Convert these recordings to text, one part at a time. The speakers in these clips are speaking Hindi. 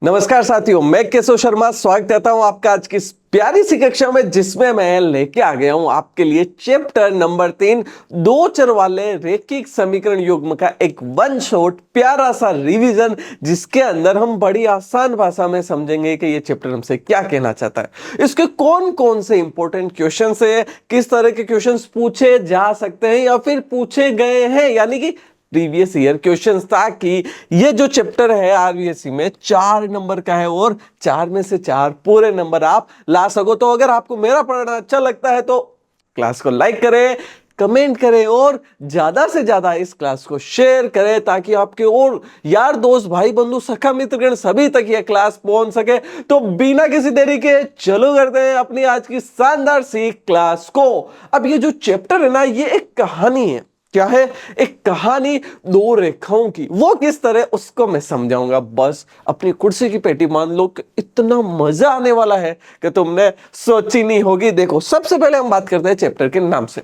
नमस्कार साथियों, मैं केशव शर्मा स्वागत करता हूं आपका आज की इस प्यारी सी कक्षा में, जिसमें मैं लेके आ गया हूं आपके लिए चैप्टर नंबर 3 दो चर वाले रेखिक समीकरण युग्म का एक वन शॉट प्यारा सा रिवीजन, जिसके अंदर हम बड़ी आसान भाषा में समझेंगे कि ये चैप्टर हमसे क्या कहना चाहता है, इसके कौन कौन से इंपॉर्टेंट क्वेश्चन है, किस तरह के क्वेश्चन पूछे जा सकते हैं या फिर पूछे गए हैं, यानी कि प्रीवियस ईयर क्वेश्चंस, ताकि ये जो चैप्टर है आरबीएससी में 4 नंबर का है और 4 में से 4 पूरे नंबर आप ला सको। तो अगर आपको मेरा पढ़ना अच्छा लगता है तो क्लास को लाइक करें, कमेंट करें और ज्यादा से ज्यादा इस क्लास को शेयर करें, ताकि आपके और यार दोस्त भाई बंधु सखा मित्रगण सभी तक ये क्लास पहुंच सके। तो बिना किसी देरी के चलो करते हैं अपनी आज की शानदार सी क्लास को। अब ये जो चैप्टर है ना, ये एक कहानी है। क्या है? एक कहानी दो रेखाओं की। वो किस तरह, उसको मैं समझाऊंगा। बस अपनी कुर्सी की पेटी मान लो कि इतना मजा आने वाला है कि तुमने सोची नहीं होगी। देखो, सबसे पहले हम बात करते हैं चैप्टर के नाम से,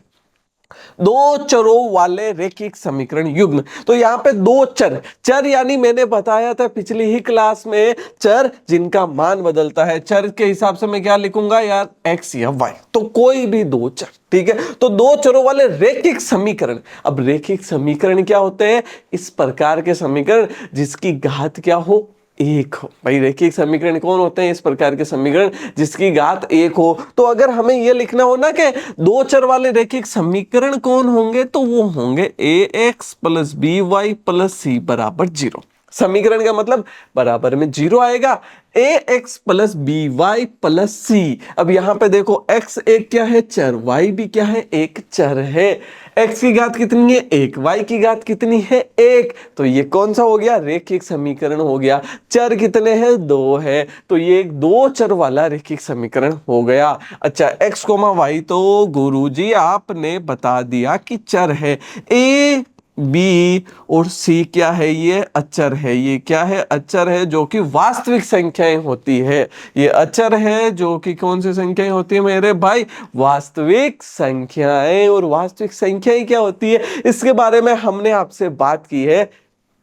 दो चरों वाले रेखिक समीकरण युग्म। तो यहां पे दो चर, चर यानी मैंने बताया था पिछली ही क्लास में, चर जिनका मान बदलता है। चर के हिसाब से मैं क्या लिखूंगा यार, एक्स या वाई, तो कोई भी दो चर, ठीक है। तो दो चरों वाले रेखिक समीकरण। अब रेखिक समीकरण क्या होते हैं? इस प्रकार के समीकरण जिसकी घात क्या हो, एक हो। भाई रेखिक समीकरण कौन होते हैं? इस प्रकार के समीकरण जिसकी घात एक हो। तो अगर हमें यह लिखना हो ना कि दो चर वाले रेखिक समीकरण कौन होंगे, तो वो होंगे A X plus B Y plus C बराबर 0। समीकरण का मतलब बराबर में 0 आएगा, A X plus B Y plus C. अब यहां पे देखो, एक्स एक क्या है, चर, वाई भी क्या है, एक चर है। एक्स की घात कितनी है, 1, वाई की घात कितनी है, 1। तो ये कौन सा हो गया? रेखिक समीकरण हो गया। चर कितने हैं, 2 है, तो ये एक दो चर वाला रेखिक समीकरण हो गया। अच्छा, एक्स कोमा वाई तो गुरुजी आपने बता दिया कि चर है। ए बी और सी क्या है? ये अचर है। ये क्या है? अचर है, जो कि वास्तविक संख्याएं होती है। ये अचर है जो कि कौन सी संख्याएं होती है मेरे भाई? वास्तविक संख्याएं। और वास्तविक संख्याएं क्या होती है, इसके बारे में हमने आपसे बात की है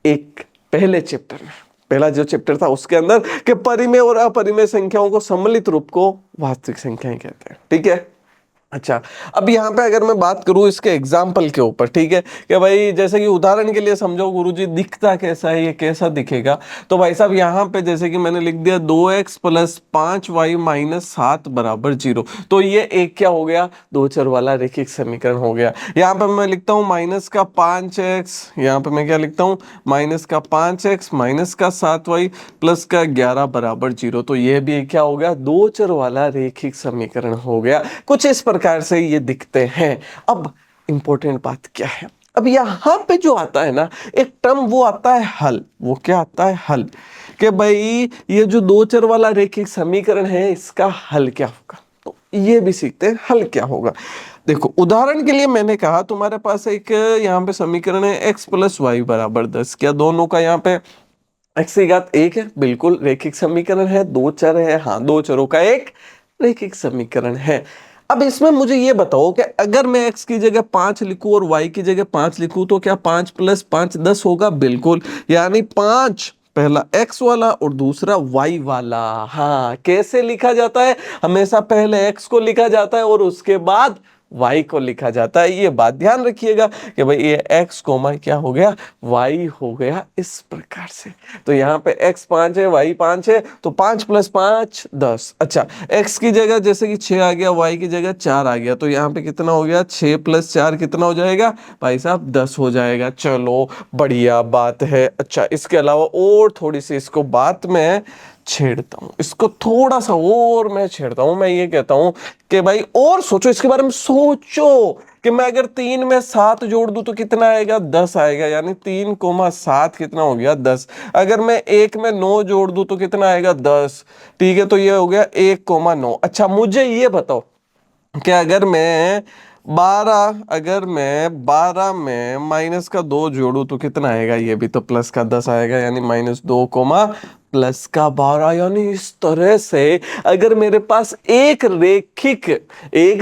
एक पहले चैप्टर में। पहला जो चैप्टर था उसके अंदर, कि परिमेय और अपरिमेय संख्याओं को सम्मिलित रूप को वास्तविक संख्याएं कहते हैं, ठीक है। अच्छा, अब यहाँ पे अगर मैं बात करूँ इसके एग्जाम्पल के ऊपर, ठीक है, कि भाई जैसे कि उदाहरण के लिए समझो गुरुजी दिखता कैसा है, ये कैसा दिखेगा। तो भाई साहब यहाँ पे जैसे कि मैंने लिख दिया 2x प्लस 5y माइनस 7 बराबर 0। तो ये एक क्या हो गया? दो चर वाला रेखिक समीकरण हो गया। यहाँ पे मैं लिखता हूँ माइनस का 5x, यहाँ पे मैं क्या लिखता हूँ, माइनस का 5x माइनस का 7y प्लस का 11 बराबर 0। तो ये भी क्या हो गया? दो चर वाला रेखिक समीकरण हो गया। कुछ इस प्रकार से ये दिखते हैं। अब इंपॉर्टेंट बात क्या है, अब यहां पे जो आता है ना एक टर्म, वो आता है हल। वो क्या आता है? हल। कि भाई ये जो दो चर वाला रेखिक समीकरण है, इसका हल क्या होगा। तो ये भी सीखते हैं हल क्या होगा। देखो, उदाहरण के लिए मैंने कहा तुम्हारे पास एक यहाँ पे समीकरण है x प्लस वाई बराबर 10। क्या दोनों का यहाँ पे x की घात 1 है? बिल्कुल रेखिक समीकरण है, दो चर है, हाँ, दो चरों का एक रेखिक समीकरण है। अब इसमें मुझे ये बताओ कि अगर मैं x की जगह 5 लिखूं और y की जगह 5 लिखूं, तो क्या 5 प्लस 5 10 होगा? बिल्कुल, यानी 5 पहला x वाला और दूसरा y वाला। हाँ, कैसे लिखा जाता है? हमेशा पहले x को लिखा जाता है और उसके बाद y को लिखा जाता है। ये बात ध्यान रखिएगा कि भाई ये x कोमा क्या हो गया, y हो गया, इस प्रकार से। तो यहाँ पे x 5 है, y 5 है, तो 5 प्लस 5 10। अच्छा, x की जगह जैसे कि 6 आ गया, y की जगह 4 आ गया, तो यहाँ पे कितना हो गया? 6 प्लस 4 कितना हो जाएगा भाई साहब? 10 हो जाएगा। चलो, बढ़िया बात है। अच्छा, इसके अलावा और थोड़ी सी इसको बात में छेड़ता हूं, इसको थोड़ा सा और मैं छेड़ता हूं। मैं ये कहता हूं कि भाई और सोचो, इसके बारे में सोचो कि मैं अगर 3 में 7 जोड़ दूं तो कितना आएगा? 10 आएगा, यानी 3 कोमा 7 कितना हो गया? 10। अगर मैं 1 में 9 जोड़ दूं तो कितना आएगा? 10। ठीक है, तो ये हो गया 1 कोमा 9। अच्छा, मुझे ये बताओ कि अगर मैं 12 में माइनस का 2 जोड़ू तो कितना आएगा? ये भी तो प्लस का 10 आएगा, यानी माइनस 2 कोमा प्लस का 12। यानी इस तरह से अगर मेरे पास एक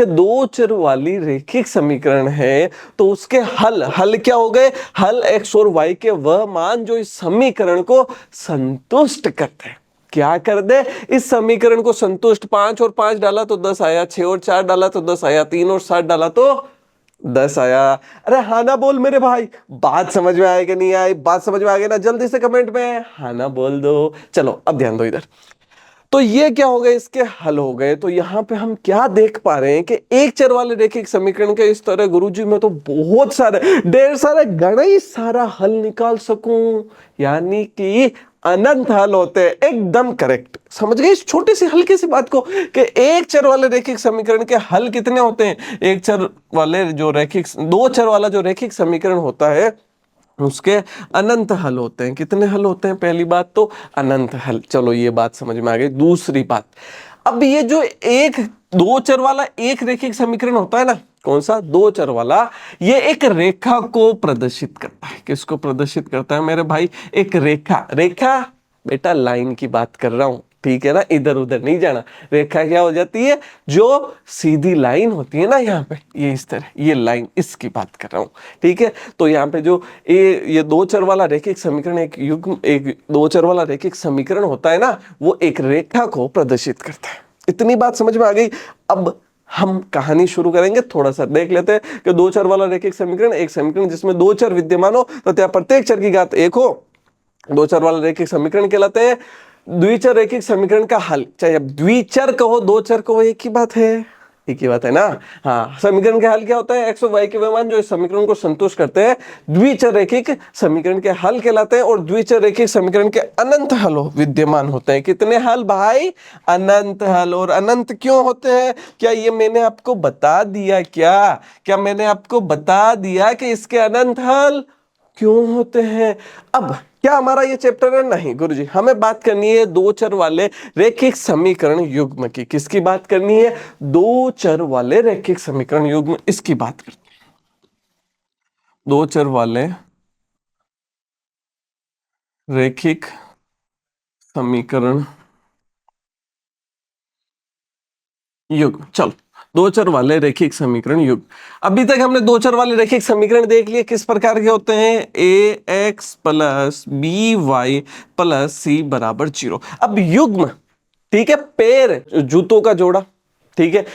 दो चर वाली रेखिक समीकरण है, तो उसके हल क्या हो गए? हल x और y के वह मान जो इस समीकरण को संतुष्ट करते हैं। क्या कर दे, इस समीकरण को संतुष्ट, 5 और 5 डाला तो 10 आया, 6 और 4 डाला तो 10 आया, 3 और 7 डाला तो 10 आया। अरे हाँ ना बोल मेरे भाई, बात समझ में आए कि नहीं आई? बात समझ में आ गई ना? जल्दी से कमेंट में हाँ ना बोल दो। चलो अब ध्यान दो इधर। तो ये क्या हो गए, इसके हल हो गए। तो यहां पे हम क्या देख पा रहे हैं कि एक चर वाले रैखिक समीकरण के इस तरह गुरुजी मैं तो बहुत सारे, ढेर सारे, गणा ही सारा हल निकाल सकूं, यानी कि अनंत हल होते हैं। एकदम करेक्ट, समझ गए इस छोटी सी हल्की सी बात को कि एक चर वाले रैखिक समीकरण के हल कितने होते हैं। एक चर वाले जो रैखिक, दो चर वाला जो रैखिक समीकरण होता है उसके अनंत हल होते हैं। कितने हल होते हैं? पहली बात तो अनंत हल। चलो ये बात समझ में आ गई। दूसरी बात, अब ये जो एक दो चर वाला एक रैखिक समीकरण होता है ना, कौन सा? दो चर वाला, ये एक रेखा को प्रदर्शित करता है। किसको प्रदर्शित करता है मेरे भाई? एक रेखा। रेखा बेटा लाइन की बात कर रहा हूं, ठीक है ना? इधर उधर नहीं जाना। रेखा क्या हो जाती है? जो सीधी लाइन होती है ना, यहाँ पे ये इस तरह, ये लाइन, इसकी बात कर रहा हूं, ठीक है? तो यहाँ पे जो ये दो चर वाला रैखिक समीकरण, एक युग्म, एक दो चर वाला रैखिक समीकरण होता है ना, वो एक रेखा को प्रदर्शित करता है। इतनी बात समझ में आ गई। अब हम कहानी शुरू करेंगे। थोड़ा सा देख लेते हैं कि दो चर वाला रैखिक समीकरण, एक समीकरण जिसमें दो चर विद्यमान हो तथा प्रत्येक चर की घात एक हो, दो चर वाला रैखिक समीकरण कहलाते हैं। द्विचर रैखिक समीकरण का हल, चाहे अब द्विचर कहो दो चर कहो, एक ही बात है, एक ही बात है ना? हाँ, समीकरण का हल क्या होता है? एक्स और वाई के व्यवधान जो इस समीकरण को संतुष्ट करते हैं द्विचर रैखिक समीकरण के हल कहलाते हैं। और द्विचर रैखिक समीकरण के अनंत हल विद्यमान होते हैं। कितने हल भाई? अनंत हल। और अनंत क्यों होते हैं? क्या ये मैंने आपको बता दिया? क्या मैंने आपको बता दिया कि इसके अनंत हल क्यों होते हैं? अब क्या हमारा ये चैप्टर है? नहीं गुरुजी, हमें बात करनी है दो चर वाले रैखिक समीकरण युग्म की। किसकी बात करनी है? दो चर वाले रैखिक समीकरण युग्म, इसकी बात करते हैं। दो चर वाले रैखिक समीकरण युग्म। चलो, दो चर वाले रैखिक समीकरण युग्म। अभी तक हमने दो चर वाले रैखिक समीकरण देख लिए, किस प्रकार के होते हैं? A X plus B Y plus C बराबर 0। अब युग्म, ठीक है, पेयर, जूतों का जोड़ा, ठीक है,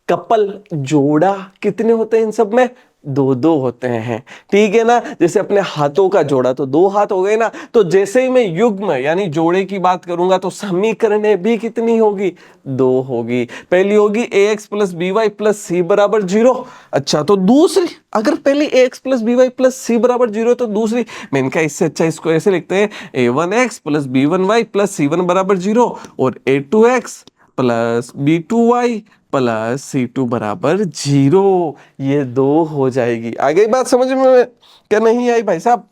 कपल, जोड़ा, कितने होते हैं इन सब में? दो दो होते हैं, ठीक है ना? जैसे अपने हाथों का जोड़ा तो दो हाथ हो गए ना। तो जैसे ही मैं युग्म यानी जोड़े की बात करूंगा तो समीकरणें भी कितनी होगी? दो होगी। पहली होगी A X plus B Y plus C बराबर 0। अच्छा, तो दूसरी, अगर पहली A X plus B Y plus C बराबर 0 तो दूसरी, मैंने कहा इससे अच्छा इसको ऐसे लिखते हैं, A one X plus B one Y plus C one बराबर 0 और A two X plus B two Y plus C two बराबर 0। ये दो हो जाएगी। आ गई बात समझ में? क्या नहीं आई भाई साहब?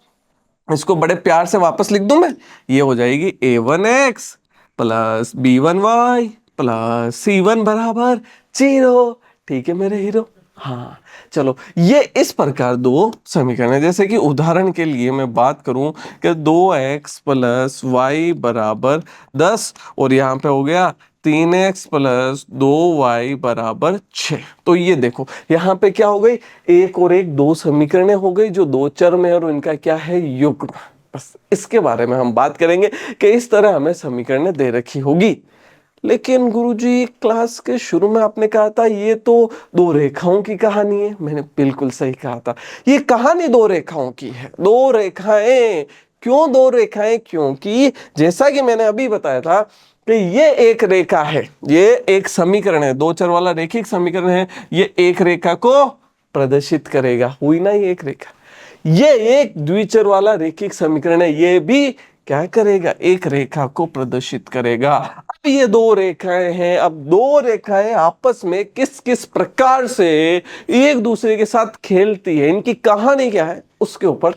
इसको बड़े प्यार से वापस लिख दूं मैं, ये हो जाएगी A one X plus B one Y plus C one बराबर 0। ठीक है मेरे हीरो? हाँ, चलो, ये इस प्रकार दो समीकरण है। जैसे कि उदाहरण के लिए मैं बात करूं कि 2x प्लस वाई बराबर 10 और यहाँ पे हो गया 3x प्लस 2y बराबर 6। तो ये देखो यहाँ पे क्या हो गई? एक और एक दो समीकरणें हो गई जो दो चर में, और उनका क्या है? युग्म। बस इसके बारे में हम बात करेंगे कि इस तरह हमें समीकरणें दे रखी होगी। लेकिन गुरुजी क्लास के शुरू में आपने कहा था ये तो दो रेखाओं की कहानी है। मैंने बिल्कुल सही कहा था, ये कहानी दो रेखाओं की है। दो रेखाएं। क्यों दो रेखाएं? क्योंकि जैसा कि मैंने अभी बताया था कि ये एक रेखा है, ये एक समीकरण है, दो चर वाला रैखिक समीकरण है। ये एक रेखा को प्रदर्शित करेगा, हुई ना ये एक रेखा। ये एक द्विचर वाला रैखिक समीकरण है, ये भी क्या करेगा? एक रेखा को प्रदर्शित करेगा। अब ये दो रेखाएं हैं। अब दो रेखाएं आपस में किस किस प्रकार से एक दूसरे के साथ खेलती है, इनकी कहानी क्या है, उसके ऊपर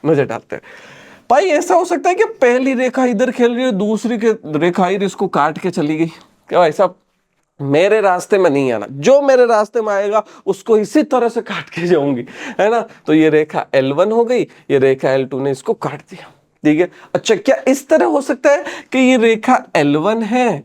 नजर डालते हैं। भाई ऐसा हो सकता है कि पहली रेखा इधर खेल रही है, दूसरी के रेखा इधर इसको काट के चली गई। क्या भाई साहब? मेरे रास्ते में नहीं आना, जो मेरे रास्ते में आएगा उसको इसी तरह से काट के जाऊंगी, है ना? तो ये रेखा L1 हो गई, ये रेखा L2 ने इसको काट दिया, ठीक है। अच्छा, क्या इस तरह हो सकता है कि ये रेखा L1 है,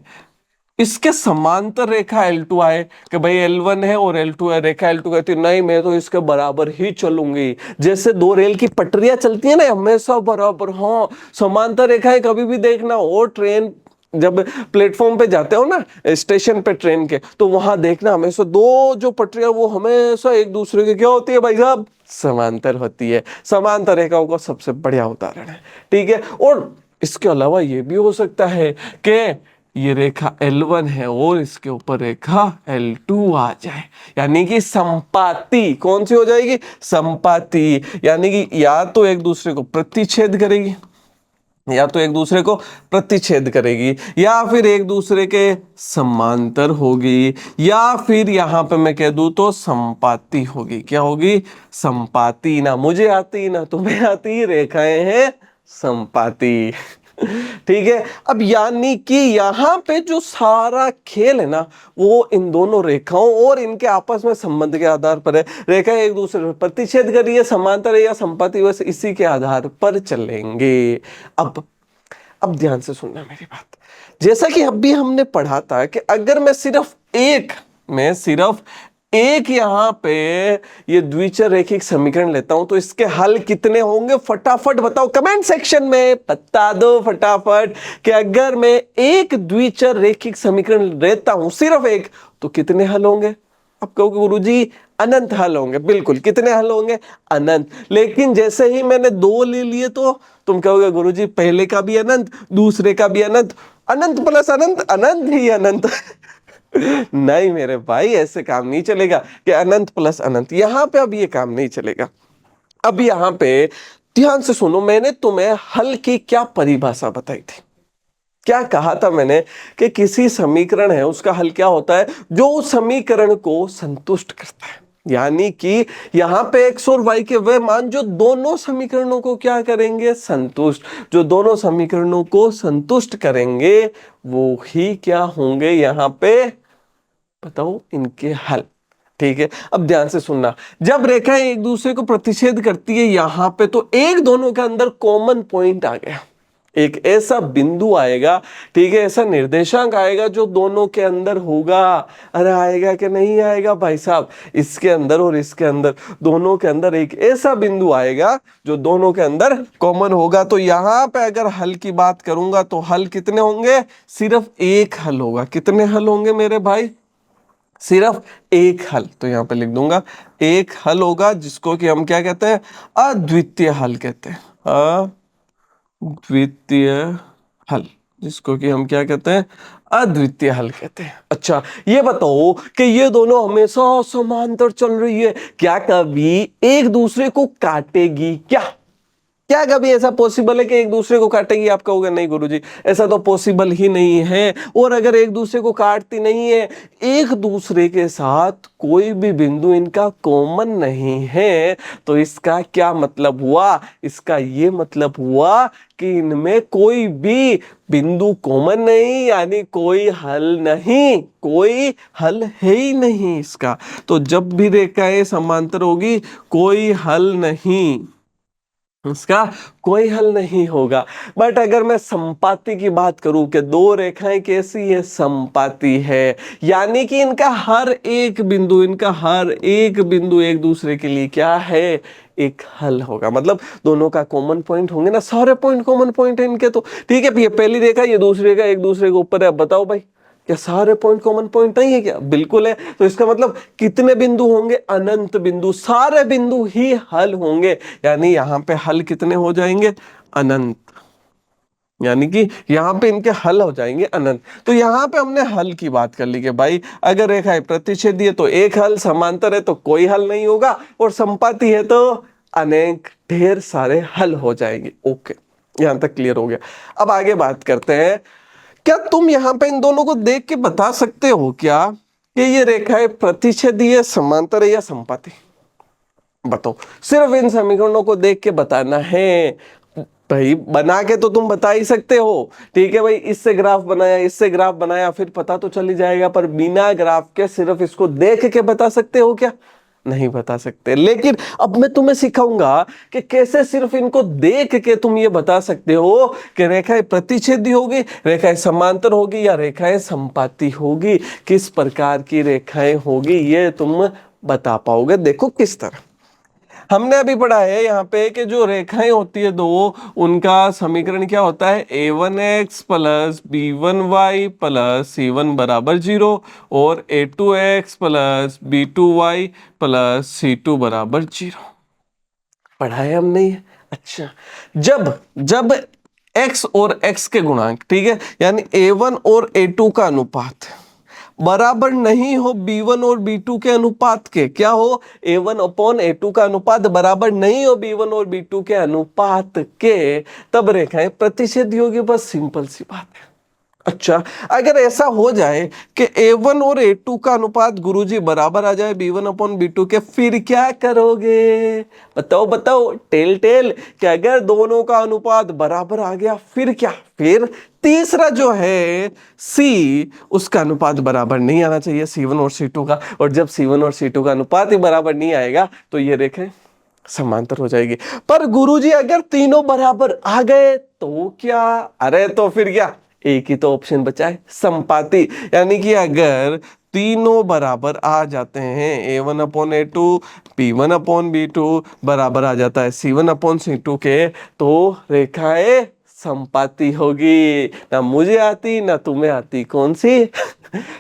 इसके समांतर रेखा L2 आए कि भाई L1 है और L2 है, रेखा L2 कहती नहीं मैं तो इसके बराबर ही चलूंगी। जैसे दो रेल की पटरियां चलती है ना हमेशा बराबर, हाँ, समांतर रेखाएं कभी भी देखना हो, ट्रेन जब प्लेटफॉर्म पे जाते हो ना स्टेशन पे ट्रेन के, तो वहां देखना हमेशा दो जो पटरियां वो हमेशा एक दूसरे के क्या होती है भाई साहब, समांतर होती है। समांतर रेखाओं का सबसे बढ़िया उदाहरण है, ठीक है। और इसके अलावा ये भी हो सकता है कि ये रेखा L1 है और इसके ऊपर रेखा L2 आ जाए, यानी कि संपाती कौन सी हो जाएगी, संपाती, यानी कि या तो एक दूसरे को प्रतिच्छेद करेगी, या तो एक दूसरे को प्रतिच्छेद करेगी, या फिर एक दूसरे के समांतर होगी, या फिर यहां पे मैं कह दूं तो संपाती होगी। क्या होगी, संपाती। ना मुझे आती ना तुम्हें आती, रेखाएं हैं संपाती। ठीक है। अब यानी कि यहां पे जो सारा खेल है ना वो इन दोनों रेखाओं और इनके आपस में संबंध के आधार पर है। रेखा एक दूसरे पर प्रतिच्छेद कर रही है, समांतर है या संपाती, बस इसी के आधार पर चलेंगे। अब ध्यान से सुनना मेरी बात। जैसा कि अभी हमने पढ़ा था कि अगर मैं सिर्फ एक यहां पे ये द्विचर रैखिक समीकरण लेता हूं तो इसके हल कितने होंगे, फटाफट बताओ कमेंट सेक्शन में बता दो फटाफट कि अगर मैं एक द्विचर रैखिक समीकरण लेता हूं सिर्फ एक, तो कितने हल होंगे। आप कहोगे गुरुजी अनंत हल होंगे, बिल्कुल। कितने हल होंगे, अनंत। लेकिन जैसे ही मैंने दो ले लिए तो तुम कहोगे गुरुजी पहले का भी अनंत, दूसरे का भी अनंत, अनंत प्लस अनंत अनंत ही अनंत। नहीं मेरे भाई, ऐसे काम नहीं चलेगा कि अनंत प्लस अनंत। यहां पे अब ये काम नहीं चलेगा। अब यहां पे ध्यान से सुनो, मैंने तुम्हें हल की क्या परिभाषा बताई थी। क्या कहा था मैंने कि किसी समीकरण है उसका हल क्या होता है, जो उस समीकरण को संतुष्ट करता है। यानी कि यहां पे x और y के वे मान जो दोनों समीकरणों को क्या करेंगे, संतुष्ट। जो दोनों समीकरणों को संतुष्ट करेंगे वो ही क्या होंगे, यहां पे बताओ इनके हल। ठीक है। अब ध्यान से सुनना, जब रेखाएं एक दूसरे को प्रतिच्छेद करती है यहां पे, तो एक दोनों के अंदर कॉमन पॉइंट आ गया, एक ऐसा बिंदु आएगा, ठीक है, ऐसा निर्देशांक आएगा जो दोनों के अंदर होगा। अरे आएगा कि नहीं आएगा भाई साहब, इसके अंदर और इसके अंदर, दोनों के अंदर एक ऐसा बिंदु आएगा जो दोनों के अंदर कॉमन होगा। तो यहां पे अगर हल की बात करूंगा तो हल कितने होंगे, सिर्फ एक हल होगा। कितने हल होंगे मेरे भाई, सिर्फ एक हल। तो यहां पे लिख दूंगा एक हल होगा, जिसको कि हम क्या कहते हैं, अद्वितीय हल कहते हैं। अद्वितीय हल, जिसको कि हम क्या कहते हैं, अद्वितीय हल कहते हैं। अच्छा ये बताओ कि ये दोनों हमेशा समांतर चल रही है, क्या कभी एक दूसरे को काटेगी क्या, क्या कभी ऐसा पॉसिबल है कि एक दूसरे को काटेगी। आप कहोगे नहीं गुरुजी ऐसा तो पॉसिबल ही नहीं है। और अगर एक दूसरे को काटती नहीं है, एक दूसरे के साथ कोई भी बिंदु इनका कॉमन नहीं है, तो इसका क्या मतलब हुआ, इसका ये मतलब हुआ कि इनमें कोई भी बिंदु कॉमन नहीं, यानी कोई हल नहीं, कोई हल है ही नहीं इसका। तो जब भी रेखाएं समांतर होगी कोई हल नहीं, उसका कोई हल नहीं होगा। बट अगर मैं संपाती की बात करूं कि दो रेखाएं कैसी है, संपाती है, यानी कि इनका हर एक बिंदु एक दूसरे के लिए क्या है, एक हल होगा। मतलब दोनों का कॉमन पॉइंट होंगे ना, सारे पॉइंट कॉमन पॉइंट है इनके। तो ठीक है, ये पहली रेखा ये दूसरी रेखा एक दूसरे के ऊपर है। अब बताओ भाई क्या सारे पॉइंट कॉमन पॉइंट नहीं है क्या, बिल्कुल है। तो इसका मतलब कितने बिंदु होंगे, अनंत बिंदु, सारे बिंदु ही हल होंगे। यानी यहां पे हल कितने हो जाएंगे, अनंत, यानी कि यहां पे इनके हल हो जाएंगे अनंत। तो यहां पे हमने हल की बात कर ली कि भाई अगर रेखा प्रतिच्छेदी है तो एक हल, समांतर है तो कोई हल नहीं होगा, और संपाती है तो अनेक ढेर सारे हल हो जाएंगे। ओके, यहां तक क्लियर हो गया। अब आगे बात करते हैं, क्या तुम यहां पे इन दोनों को देख के बता सकते हो क्या कि ये रेखाएं प्रतिच्छेदी है, समांतर है या संपाती। बताओ, सिर्फ इन समीकरणों को देख के बताना है। भाई बना के तो तुम बता ही सकते हो, ठीक है भाई, इससे ग्राफ बनाया, इससे ग्राफ बनाया, फिर पता तो चल ही जाएगा। पर बिना ग्राफ के सिर्फ इसको देख के बता सकते हो क्या, नहीं बता सकते। लेकिन अब मैं तुम्हें सिखाऊंगा कि कैसे सिर्फ इनको देख के तुम ये बता सकते हो कि रेखाएं प्रतिच्छेदी होगी, रेखाएं समांतर होगी या रेखाएं संपाती होगी। किस प्रकार की रेखाएं होगी ये तुम बता पाओगे। देखो किस तरह, हमने अभी पढ़ा है यहाँ पे कि जो रेखाएं होती है दो, उनका समीकरण क्या होता है, a1x plus b1y plus c1 बराबर 0 और a2x plus b2y plus c2 बराबर 0। पढ़ा है हमने ये। अच्छा, जब जब x और x के गुणांक, ठीक है, यानी a1 और a2 का अनुपात बराबर नहीं हो b1 और b2 के अनुपात के, क्या हो, a1 अपॉन a2 का अनुपात बराबर नहीं हो b1 और b2 के अनुपात के, तब रेखाएं प्रतिच्छेदी होगी। बस सिंपल सी बात है। अच्छा, अगर ऐसा हो जाए कि a1 और a2 का अनुपात गुरुजी बराबर आ जाए b1 अपॉन b2 के, फिर क्या करोगे, बताओ बताओ, टेल टेल, कि अगर दोनों का अनुपात बराबर आ गया फिर क्या, फिर तीसरा जो है c, उसका अनुपात बराबर नहीं आना चाहिए c1 और c2 का, और जब c1 और c2 का अनुपात ही बराबर नहीं आएगा तो ये रेखाएं समांतर हो जाएगी। पर गुरुजी अगर तीनों बराबर आ गए तो क्या, अरे तो फिर क्या, एक ही तो ऑप्शन बचा है, संपाती। यानी कि अगर तीनों बराबर आ जाते हैं, a1 upon a2, b1 upon b2 बराबर आ जाता है c1 अपॉन c2 के, तो रेखाएं संपाती होगी। ना मुझे आती ना तुम्हें आती, कौन सी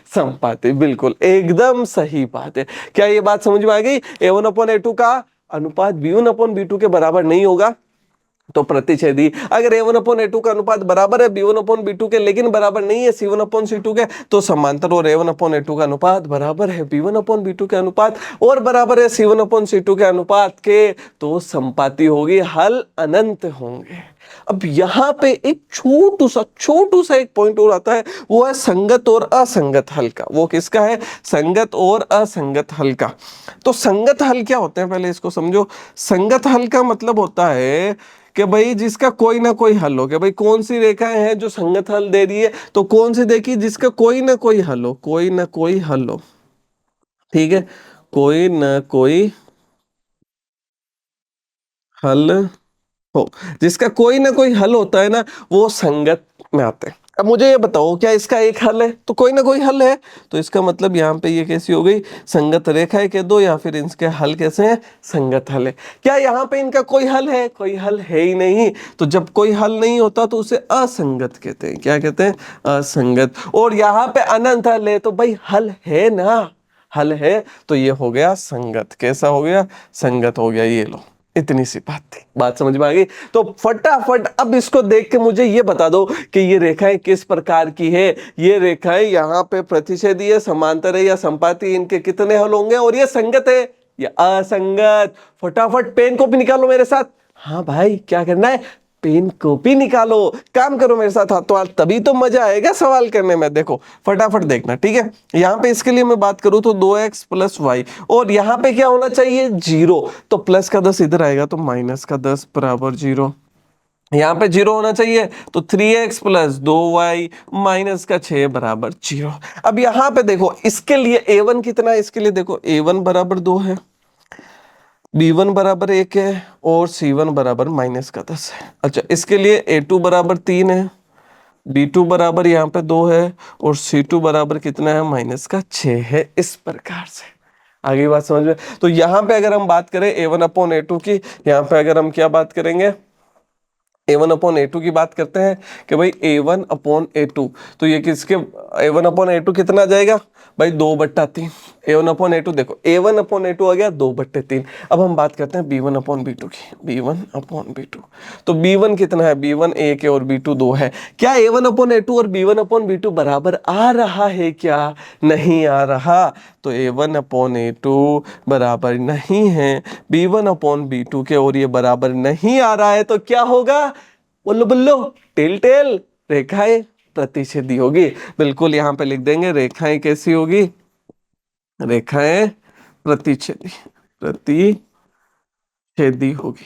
संपाती। बिल्कुल एकदम सही बात है। क्या ये बात समझ में आ गई, a1 अपॉन a2 का अनुपात b1 अपॉन b2 के बराबर नहीं होगा तो प्रतिच्छेदी। अगर a1 अपॉन a2 का अनुपात बराबर है b1 अपॉन b2 के लेकिन बराबर नहीं है c1 अपॉन c2 के, तो समांतर। और a1 अपॉन a2 का अनुपात बराबर है b1 अपॉन b2 के अनुपात और बराबर है c1 अपॉन c2 के अनुपात के, तो संपाती होगी, हल अनंत होंगे। अब यहाँ पे एक छोटू सा एक पॉइंट और आता है, वो है संगत और असंगत हल का। वो किसका है, संगत और असंगत हल का। तो संगत हल क्या होते हैं, पहले इसको समझो। संगत हल का मतलब होता है कि भाई जिसका कोई ना कोई हल हो, कि भाई कौन सी रेखाएं हैं जो संगत हल दे रही है, तो कौन सी देखी जिसका कोई ना कोई हल हो, कोई ना कोई हल हो, ठीक है, कोई ना कोई हल हो, जिसका कोई ना कोई हल होता है ना, वो संगत में आते हैं। अब मुझे ये बताओ, क्या इसका एक हल है, तो कोई ना कोई हल है, तो इसका मतलब यहाँ पे ये कैसी हो गई, संगत रेखाएं के दो, या फिर इनके हल कैसे हैं, संगत हल है। क्या यहाँ पे इनका कोई हल है, कोई हल है ही नहीं। तो जब कोई हल नहीं होता तो उसे असंगत कहते हैं। क्या कहते हैं, असंगत। और यहाँ पे अनंत हल है, तो भाई हल है ना, हल है, तो ये हो गया संगत। कैसा हो गया, संगत हो गया। ये लो, इतनी सी बात थी, बात समझ में आ गई। तो फटाफट अब इसको देख के मुझे ये बता दो कि ये रेखाएं किस प्रकार की है। ये रेखाएं यहाँ पे प्रतिच्छेदी है, समांतर है या संपाती, इनके कितने हल होंगे, और ये संगत है या असंगत। फटाफट पेन कॉपी निकालो मेरे साथ। हाँ भाई, क्या करना है, पेन कॉपी निकालो, काम करो मेरे साथ हाथों हाथ, तभी तो मजा आएगा सवाल करने में। देखो फटाफट देखना, ठीक है। यहाँ पे इसके लिए मैं बात करूं तो 2x प्लस वाई, और यहाँ पे क्या होना चाहिए, 0। तो प्लस का 10 इधर आएगा तो माइनस का 10 बराबर 0। यहाँ पे 0 होना चाहिए, तो 3x प्लस 2y माइनस का 6 बराबर 0। अब यहाँ पे देखो, इसके लिए a1 कितना है, इसके लिए देखो a1 बराबर 2 है, b1 बराबर 1 है, और c1 बराबर माइनस का 10 है। अच्छा, इसके लिए a2 बराबर 3 है, b2 बराबर यहाँ पे 2 है, और c2 बराबर कितना है, माइनस का 6 है। इस प्रकार से आगे बात समझ में। तो यहाँ पे अगर हम बात करें a1 अपॉन a2 की, यहाँ पे अगर हम क्या बात करेंगे, a1 अपॉन a2 की बात करते हैं कि भाई a1 अपॉन a2, तो ये किसके, a1 अपॉन a2 कितना आ जाएगा भाई, 2/3। a1 अपॉन a2 देखो, a1 अपॉन a2 आ गया 2/3। अब हम बात करते हैं b1 अपॉन b2 की, b1 अपॉन b2। तो b1 कितना है, b1 1 है और b2 2 है। क्या a1 अपॉन a2 और b1 अपॉन b2 बराबर आ रहा है, क्या नहीं आ रहा। तो a1 अपॉन a2 बराबर नहीं है b1 अपॉन b2 के, और ये बराबर नहीं आ रहा है, तो क्या होगा, बोलो बोलो, टेल टेल, रेखाएं प्रतिच्छेदी होगी। बिल्कुल यहाँ पे लिख देंगे, रेखाएं कैसी होगी, रेखाएं प्रतिच्छेदी, प्रतिच्छेदी होगी।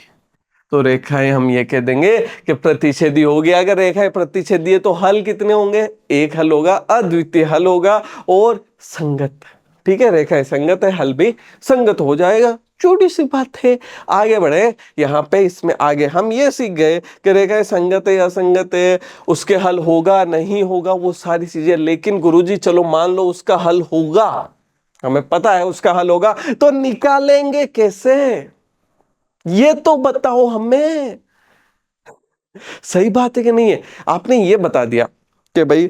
तो रेखाएं हम ये कह देंगे कि प्रतिच्छेदी होगी। अगर रेखाएं प्रतिच्छेदी है तो हल कितने होंगे, एक हल होगा, अद्वितीय हल होगा और संगत। ठीक है, रेखाएं संगत है, हल भी संगत हो जाएगा। छोटी सी बात है, आगे बढ़े। यहाँ पे इसमें आगे हम ये सीख गए कि रेखाएं संगत है या असंगत है, उसके हल होगा नहीं होगा, वो सारी चीजें। लेकिन गुरुजी चलो मान लो उसका हल होगा, हमें पता है उसका हल होगा, तो निकालेंगे कैसे, ये तो बताओ हमें, सही बात है कि नहीं है? आपने ये बता दिया कि भाई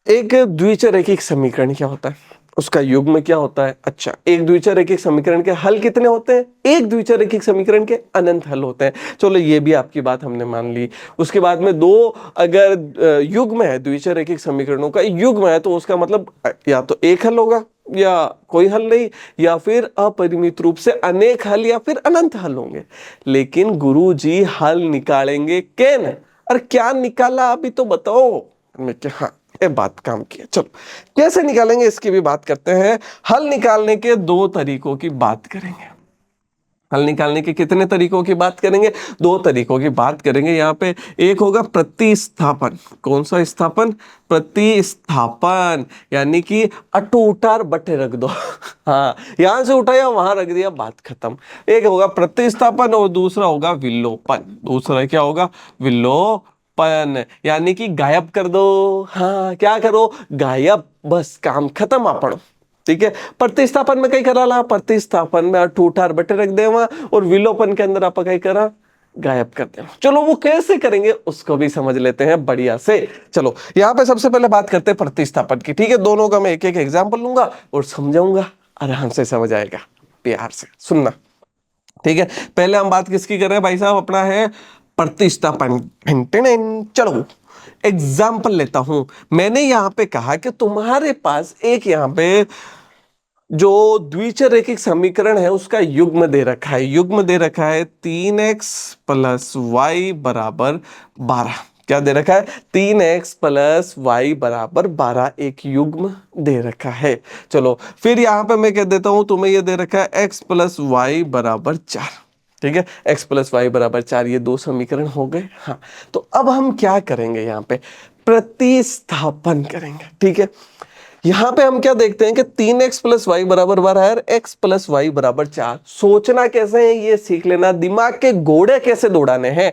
एक द्विचर रैखिक समीकरण क्या होता है, उसका युग्म क्या होता है। अच्छा, एक द्विचर रैखिक समीकरण के हल कितने होते हैं? एक द्विचर रैखिक समीकरण के अनंत हल होते हैं। चलो ये भी आपकी बात हमने मान ली। उसके बाद में दो अगर युग्म है, द्विचर रैखिक समीकरणों का युग्म है, तो उसका मतलब या तो एक हल होगा या कोई हल नहीं, या फिर अपरिमित रूप से अनेक हल या फिर अनंत हल होंगे। लेकिन गुरुजी हल निकालेंगे केन, और क्या निकाला अभी तो बताओ। मैं क्या, हाँ ये बात काम की है। चलो कैसे निकालेंगे इसकी भी बात करते हैं। हल निकालने के दो तरीकों की बात करेंगे। हल निकालने के कितने तरीकों की बात करेंगे? दो तरीकों की बात करेंगे यहाँ पे। एक होगा प्रतिस्थापन। कौन सा स्थापन? प्रतिस्थापन, यानी कि अटू उतार बटे रख दो हाँ, यहां से उठाया वहां रख दिया, बात खत्म। एक होगा प्रतिस्थापन और दूसरा होगा विलोपन। दूसरा क्या होगा? विलोपन, यानी कि गायब कर दो। हाँ, क्या करो? गायब, बस काम खत्म आपण। ठीक है, प्रतिस्थापन में कई करा ला, प्रतिस्थापन में ठूठार बटे रख देवा, और विलोपन के अंदर आप कई करा, गायब कर देना। चलो वो कैसे करेंगे उसको भी समझ लेते हैं बढ़िया से। चलो यहां पे सबसे पहले बात करते हैं प्रतिस्थापन की। ठीक है, दोनों का मैं एक एक एग्जांपल लूंगा और समझाऊंगा, आराम से समझ आएगा, प्यार से सुनना। ठीक है, पहले हम बात किसकी कर रहे हैं भाई साहब? अपना है प्रतिस्थापन। चलो एग्जाम्पल लेता हूं। मैंने यहां पे कहा कि तुम्हारे पास एक यहां पे जो द्विचर रैखिक समीकरण है उसका युग्म दे रखा है। युग्म दे रखा है 3x प्लस वाई बराबर 12। क्या दे रखा है? 3x प्लस वाई बराबर 12 एक युग्म दे रखा है। चलो फिर यहां पे मैं कह देता हूं तुम्हें ये दे रखा है x प्लस वाई बराबर 4। ठीक है, x प्लस वाई बराबर 4, ये दो समीकरण हो गए। हाँ, तो अब हम क्या करेंगे? यहाँ पे प्रतिस्थापन करेंगे। ठीक है, यहां पे हम क्या देखते हैं कि 3x प्लस वाई बराबर 12 है, x प्लस वाई बराबर 4। सोचना कैसे है ये सीख लेना, दिमाग के घोड़े कैसे दौड़ाने हैं।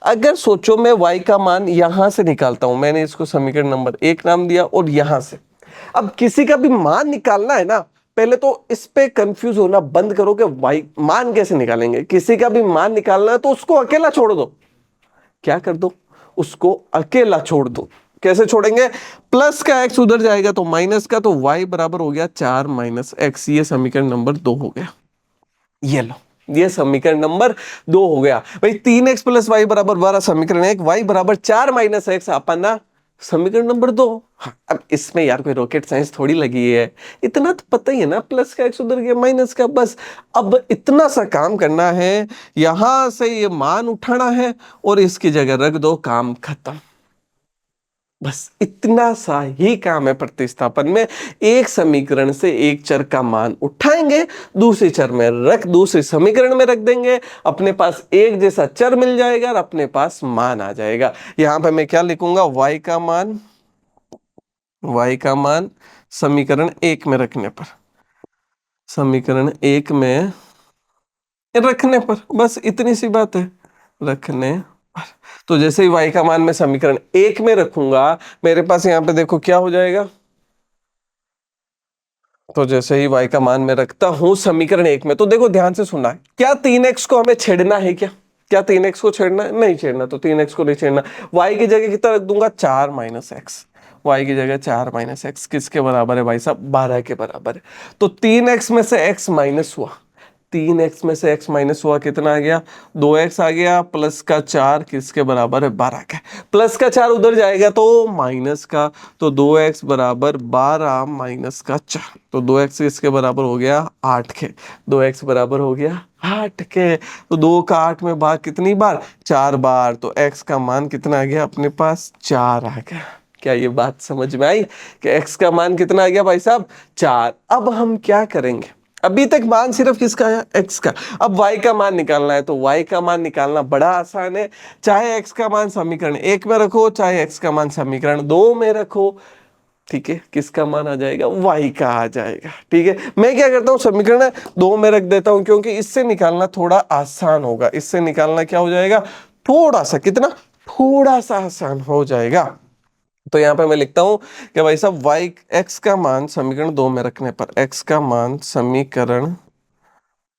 अगर सोचो मैं y का मान यहां से निकालता हूं, मैंने इसको समीकरण नंबर 1 नाम दिया, और यहां से अब किसी का भी मान निकालना है ना, पहले तो इस पे कंफ्यूज होना बंद करो कि y मान कैसे निकालेंगे। किसी का भी मान निकालना है तो उसको अकेला छोड़ दो। क्या कर दो? उसको अकेला छोड़ दो। कैसे छोड़ेंगे? प्लस का x उधर जाएगा तो माइनस का, तो y बराबर हो गया 4 माइनस एक्स। ये समीकरण नंबर 2 हो गया। ये लो, ये समीकरण नंबर 2 हो गया भाई। 3x प्लस वाई बराबर 12 समीकरण 1, y बराबर 4 माइनस एक्स अपना समीकरण नंबर 2। हाँ, अब इसमें यार कोई रॉकेट साइंस थोड़ी लगी है, इतना तो पता ही है ना, प्लस का एक्स उधर गया माइनस का, बस अब इतना सा काम करना है। यहां से ये मान उठाना है और इसकी जगह रख दो, काम खत्म। बस इतना सा ही काम है प्रतिस्थापन में। एक समीकरण से एक चर का मान उठाएंगे, दूसरे चर में रख, दूसरे समीकरण में रख देंगे, अपने पास एक जैसा चर मिल जाएगा और अपने पास मान आ जाएगा। यहां पे मैं क्या लिखूंगा? y का मान समीकरण 1 में रखने पर, समीकरण 1 में रखने पर, बस इतनी सी बात है, रखने पर। तो जैसे ही y का मान मैं समीकरण 1 में रखूंगा, मेरे पास यहां पे देखो क्या हो जाएगा। तो जैसे ही y का मान मैं रखता हूं समीकरण 1 में, तो देखो ध्यान से सुनना, क्या 3x को हमें छेड़ना है? क्या 3x को छेड़ना है? नहीं छेड़ना, तो 3x को नहीं छेड़ना। y की जगह कितना रख दूंगा? 4 माइनस एक्स। y की जगह 4 माइनस एक्स किसके बराबर है भाई साहब? 12 के बराबर है। तो 3x में से x माइनस हुआ, 3x में से x माइनस हुआ, कितना आ गया? 2x आ गया, प्लस का 4 किसके बराबर है? 12 का। प्लस का 4 उधर जाएगा तो माइनस का, तो 2x बराबर 12 माइनस का 4, तो 2x किसके बराबर हो गया? 8 के। 2x बराबर हो गया 8 के। तो 2 का 8 में भाग कितनी बार? 4 बार। तो x का मान कितना आ गया अपने पास? 4 आ गया। क्या ये बात समझ में आई कि x का मान कितना आ गया भाई साहब? 4। अब हम क्या करेंगे? अभी तक मान सिर्फ किसका आया? x का। अब y का मान निकालना है, तो y का मान निकालना बड़ा आसान है। चाहे x का मान समीकरण 1 में रखो, चाहे x का मान समीकरण 2 में रखो। ठीक है, किसका मान आ जाएगा? y का आ जाएगा। ठीक है, मैं क्या करता हूं, समीकरण 2 में रख देता हूं, क्योंकि इससे निकालना थोड़ा आसान होगा। इससे निकालना क्या हो जाएगा? थोड़ा सा, कितना? थोड़ा सा आसान हो जाएगा। तो यहां पे मैं लिखता हूं कि भाई साहब y x का मान समीकरण 2 में रखने पर, x का मान समीकरण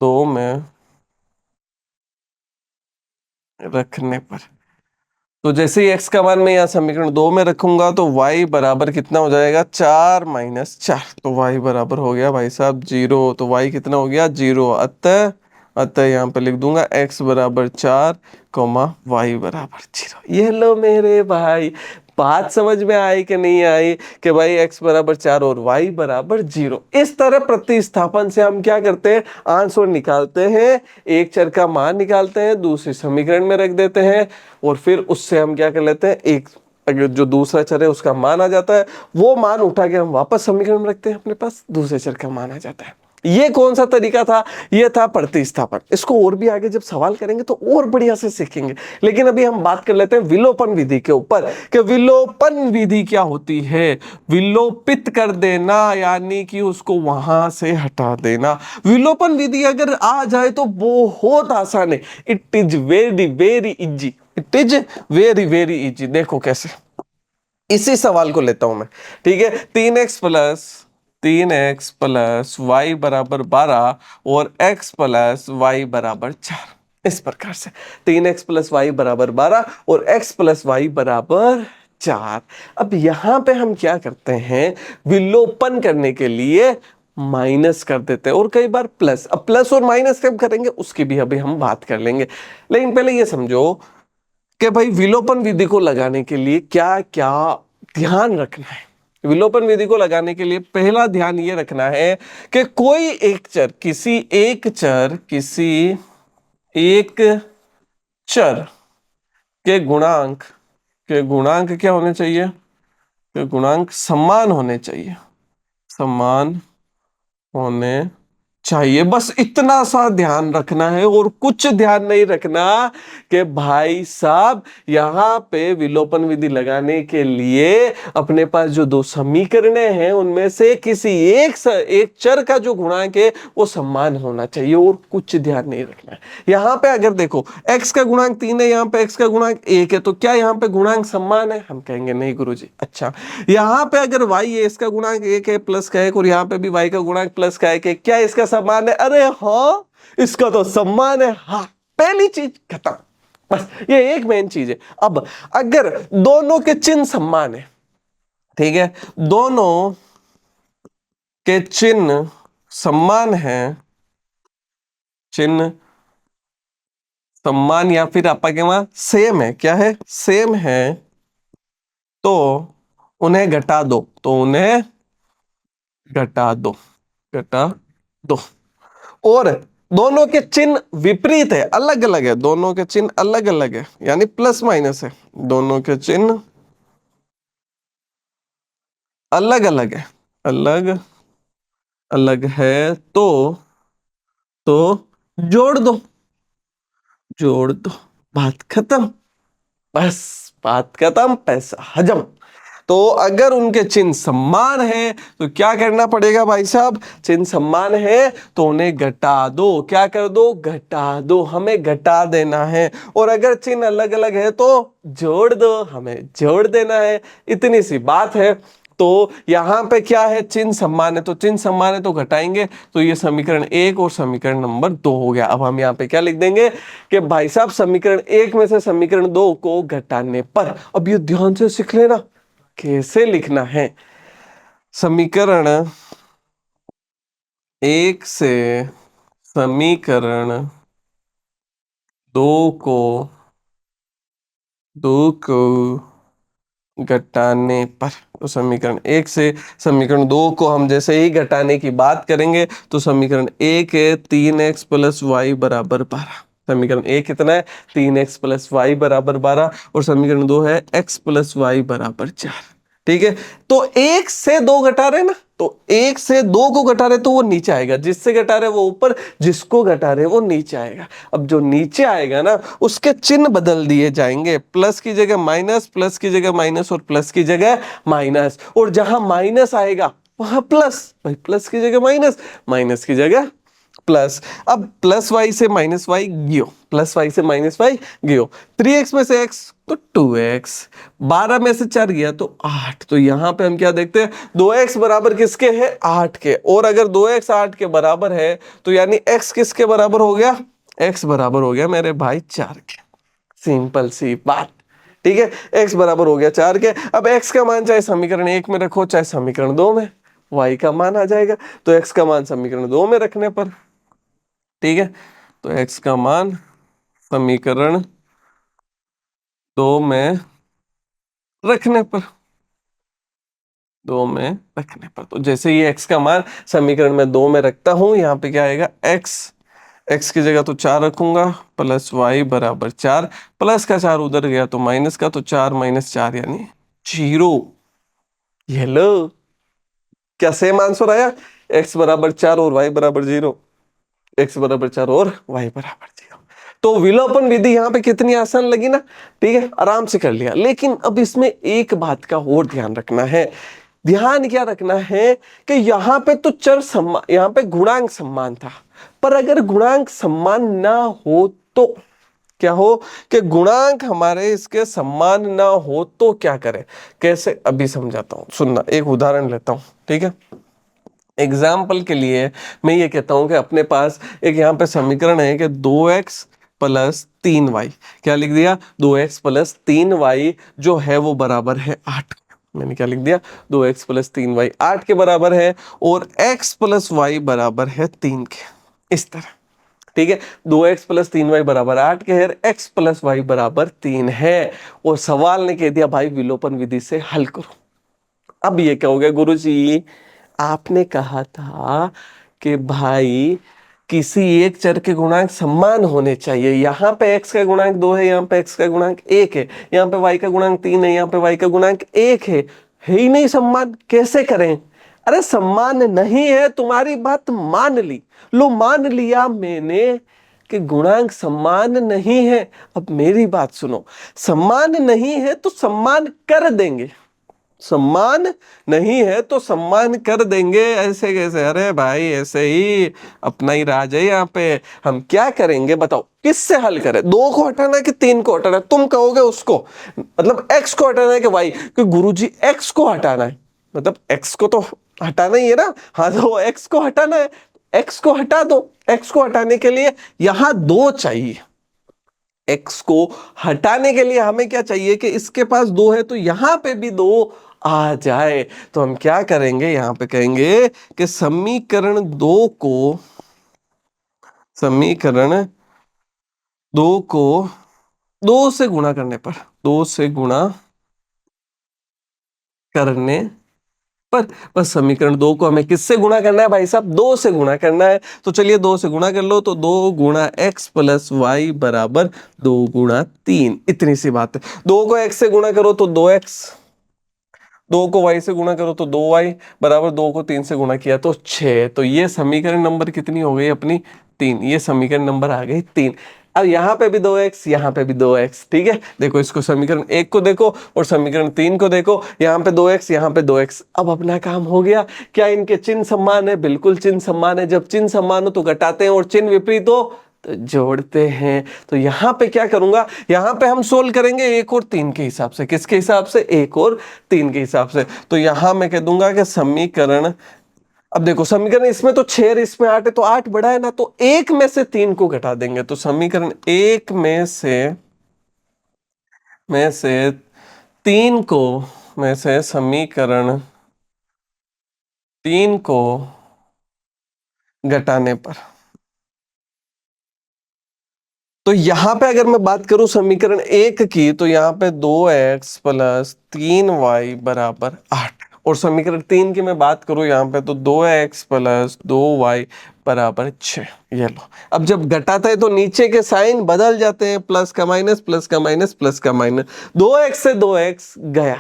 2 में रखने पर, तो जैसे ही x का मान मैं यहाँ समीकरण 2 में रखूंगा तो y बराबर कितना हो जाएगा, 4 - 4। तो y बराबर हो गया भाई साहब 0। तो y कितना हो गया, 0। अतः यहाँ पे लिख दूंगा x बराबर 4, y बराबर 0। ये लो मेरे भाई, बात समझ में आई कि नहीं आई कि भाई x बराबर 4 और y बराबर 0। इस तरह प्रतिस्थापन से हम क्या करते हैं, आंसर निकालते हैं, एक चर का मान निकालते हैं, दूसरे समीकरण में रख देते हैं और फिर उससे हम क्या कर लेते हैं, एक अगर जो दूसरा चर है उसका मान आ जाता है, वो मान उठा के हम वापस समीकरण में रखते हैं, अपने पास दूसरे चर का मान आ जाता है। ये कौन सा तरीका था, ये था प्रतिस्थापन। इसको और भी आगे जब सवाल करेंगे तो और बढ़िया से सीखेंगे, लेकिन अभी हम बात कर लेते हैं विलोपन विधि के ऊपर कि विलोपन विधि क्या होती है। विलोपित कर देना यानी कि उसको वहां से हटा देना। विलोपन विधि अगर आ जाए तो बहुत आसान है। It is very very easy, it is very very easy. देखो कैसे, इसी सवाल को लेता हूं मैं, ठीक है। 3x प्लस वाई बराबर 12 और x प्लस वाई बराबर 4, इस प्रकार से 3x प्लस वाई बराबर 12 और x प्लस वाई बराबर 4। अब यहां पे हम क्या करते हैं, विलोपन करने के लिए माइनस कर देते हैं और कई बार प्लस। अब प्लस और माइनस कब करेंगे उसकी भी अभी हम बात कर लेंगे, लेकिन पहले ये समझो कि भाई विलोपन विधि को लगाने के लिए क्या क्या ध्यान रखना है। विलोपन विधि को लगाने के लिए पहला ध्यान ये रखना है कि कोई एक चर, किसी एक चर के गुणांक क्या होने चाहिए, के गुणांक समान होने चाहिए, समान होने चाहिए। बस इतना सा ध्यान रखना है और कुछ ध्यान नहीं रखना कि भाई साहब यहां पे विलोपन विधि लगाने के लिए अपने पास जो दो समीकरणें हैं उनमें से किसी एक चर का जो गुणांक है वो समान होना चाहिए और कुछ ध्यान नहीं रखना है। यहां पे अगर देखो x का गुणांक 3 है, यहां पे x का गुणांक 1 है, तो क्या यहां पे गुणांक समान है, हम कहेंगे नहीं गुरुजी। अच्छा, यहां पे अगर y है, इसका गुणांक 1 है प्लस का 1 और यहां पे भी y का गुणांक प्लस का 1 है, क्या इसका समान है, अरे हाँ इसका तो समान है। हाँ, पहली चीज खत्म, बस ये एक मेन चीज है। अब अगर दोनों के चिन्ह समान है, ठीक है, दोनों के चिन्ह समान है, चिन्ह समान या फिर आपका क्या सेम है, क्या है, सेम है, तो उन्हें घटा दो, तो उन्हें घटा दो, घटा दो। और दोनों के चिन्ह विपरीत है, अलग अलग है, दोनों के चिन्ह अलग अलग है यानी प्लस माइनस है, दोनों के चिन्ह अलग अलग है, अलग अलग है, तो जोड़ दो, जोड़ दो, बात खत्म, बस बात खत्म, पैसा हजम। तो अगर उनके चिन्ह समान है तो क्या करना पड़ेगा भाई साहब, चिन्ह समान है तो उन्हें घटा दो, क्या कर दो, घटा दो, हमें घटा देना है। और अगर चिन्ह अलग अलग है तो जोड़ दो, हमें जोड़ देना है, इतनी सी बात है। तो यहां पे क्या है, चिन्ह समान है, तो चिन्ह समान है तो घटाएंगे, तो ये समीकरण 1 और समीकरण नंबर 2 हो गया। अब हम यहाँ पे क्या लिख देंगे कि भाई साहब समीकरण 1 में से समीकरण 2 को घटाने पर, अब ये ध्यान से सीख लेना कैसे लिखना है। समीकरण 1 से समीकरण 2 को घटाने पर, तो समीकरण 1 से समीकरण 2 को हम जैसे ही घटाने की बात करेंगे तो समीकरण 1 है 3x प्लस वाई बराबर 12। समीकरण 1 कितना है, 3x प्लस वाई बराबर 12 और समीकरण 2 है x प्लस वाई बराबर 4। ठीक है, तो 1 से 2 घटा रहे ना, तो 1 से 2 को घटा रहे तो वो नीचे आएगा, जिससे घटा रहे वो ऊपर, जिसको घटा रहे वो नीचे आएगा। अब जो नीचे आएगा ना उसके चिन्ह बदल दिए जाएंगे, प्लस की जगह माइनस, प्लस की जगह माइनस और प्लस की जगह माइनस, और जहां माइनस आएगा वहां प्लस, भाई प्लस की जगह माइनस, माइनस की जगह प्लस। अब प्लस वाई से माइनस वाई गियो, प्लस वाई से माइनस वाई गियो, 3x में से x तो 2x, 12 में से 4 गया तो 8। तो यहां पे हम क्या देखते हैं, 2x बराबर किसके है, 8 के, और अगर 2x 8 के बराबर है तो यानी x किसके बराबर हो गया, x बराबर हो गया मेरे भाई 4 के। सिंपल सी बात। ठीक है, x बराबर हो गया 4 के। अब x का मान चाहे समीकरण 1 में रखो चाहे समीकरण 2 में, y का मान आ जाएगा। तो x का मान समीकरण 2 में रखने पर, ठीक है, तो x का मान समीकरण 2 में रखने पर, 2 में रखने पर, तो जैसे ही x का मान समीकरण में 2 में रखता हूं, यहाँ पे क्या आएगा, x की जगह तो 4 रखूंगा, प्लस y बराबर 4, प्लस का 4 उधर गया तो माइनस का, तो 4 माइनस 4 यानी 0। ये लो, क्या सेम आंसर आया, x बराबर 4 और y बराबर 0, x बराबर 4 और y बराबर 0। तो विलोपन विधि यहाँ पे कितनी आसान लगी ना, ठीक है, आराम से कर लिया। लेकिन अब इसमें एक बात का और ध्यान रखना है। ध्यान क्या रखना है कि यहाँ पे तो चर समान, यहाँ पे गुणांक समान था, पर अगर गुणांक समान ना हो तो क्या हो, कि गुणांक हमारे इसके समान ना हो तो क्या करें, कैसे, अभी समझाता हूं, सुनना, एक उदाहरण लेता हूं, ठीक है। एग्जाम्पल के लिए मैं ये कहता हूं कि अपने पास एक यहाँ पे समीकरण है कि 2x प्लस 3y, क्या लिख दिया, 2x प्लस 3y जो है वो बराबर है 8। मैंने क्या लिख दिया, 2x प्लस 3y 8 के बराबर है, और x प्लस y बराबर है 3 के, इस तरह, ठीक है। 2x प्लस 3y बराबर 8 के है, x प्लस y बराबर 3 है, और सवाल ने कह दिया भाई विलोपन विधि से हल करो। अब ये कहोगे गुरुजी आपने कहा था कि भाई किसी एक चर के गुणांक समान होने चाहिए, यहाँ पे x का गुणांक 2 है, यहाँ पे x का गुणांक 1 है, यहाँ पे y का गुणांक 3 है, यहाँ पे y का गुणांक 1 है ही नहीं समान, कैसे करें। अरे सम्मान नहीं है, तुम्हारी बात मान ली, लो मान लिया मैंने कि गुणांक सम्मान नहीं है। अब मेरी बात सुनो, सम्मान नहीं है तो सम्मान कर देंगे, सम्मान नहीं है तो सम्मान कर देंगे, ऐसे कैसे, अरे भाई ऐसे ही, अपना ही राज है यहाँ पे। हम क्या करेंगे बताओ, किससे हल करें, 2 को हटाना है कि 3 को हटाना है, तुम कहोगे उसको, मतलब x को हटाना है कि y, कि गुरुजी x को हटाना है, मतलब x को तो हटाना ही है ना, हाँ तो x को हटाना है, x को हटा दो। x को हटाने के लिए यहां 2 चाहिए, x को हटाने के लिए हमें क्या चाहिए कि इसके पास 2 है तो यहां पे भी 2 आ जाए। तो हम क्या करेंगे, यहां पे कहेंगे कि समीकरण 2 को 2 से गुणा करने पर, 2 से गुणा करने पर, बस समीकरण 2 को हमें किससे गुणा करना है भाई साहब, 2 से गुणा करना है। तो चलिए 2 से गुणा कर लो, तो 2 गुणा x प्लस वाई बराबर 2 गुणा 3, इतनी सी बात है। 2 को x से गुणा करो तो 2x, 2 को y से गुणा करो तो 2y बराबर 2 को 3 से गुणा किया तो 6। तो ये समीकरण नंबर कितनी हो गई अपनी, 3, ये समीकरण नंबर आ गई 3। अब यहाँ पे भी 2x, यहाँ पे भी 2x, ठीक है। देखो इसको, समीकरण 1 को देखो और समीकरण 3 को देखो, यहाँ पे 2x, यहाँ पे 2x। अब अपना काम हो गया। क्या इनके चिन्ह समान है, बिल्कुल चिन्ह समान है। जब चिन्ह समान हो तो घटाते हैं, और चिन्ह विपरीत हो तो जोड़ते हैं। तो यहां पे क्या करूंगा, यहां पे हम सोल्व करेंगे 1 और 3 के हिसाब से, किसके हिसाब से, 1 और 3 के हिसाब से। तो यहां मैं कह दूंगा कि समीकरण, अब देखो समीकरण इसमें तो 6 और इसमें 8 है, तो 8 बड़ा है ना, तो 1 में से 3 को घटा देंगे, तो समीकरण 1 में से 3 को, में से समीकरण 3 को घटाने पर, तो यहां पे अगर मैं बात करूं समीकरण 1 की, तो यहां पे 2x प्लस 3y बराबर 8, और समीकरण 3 की मैं बात करूं यहां पे, तो 2x प्लस 2y बराबर 6। ये लो, अब जब घटाता है तो नीचे के साइन बदल जाते हैं, प्लस का माइनस, प्लस का माइनस, प्लस का माइनस। 2x से 2x गया,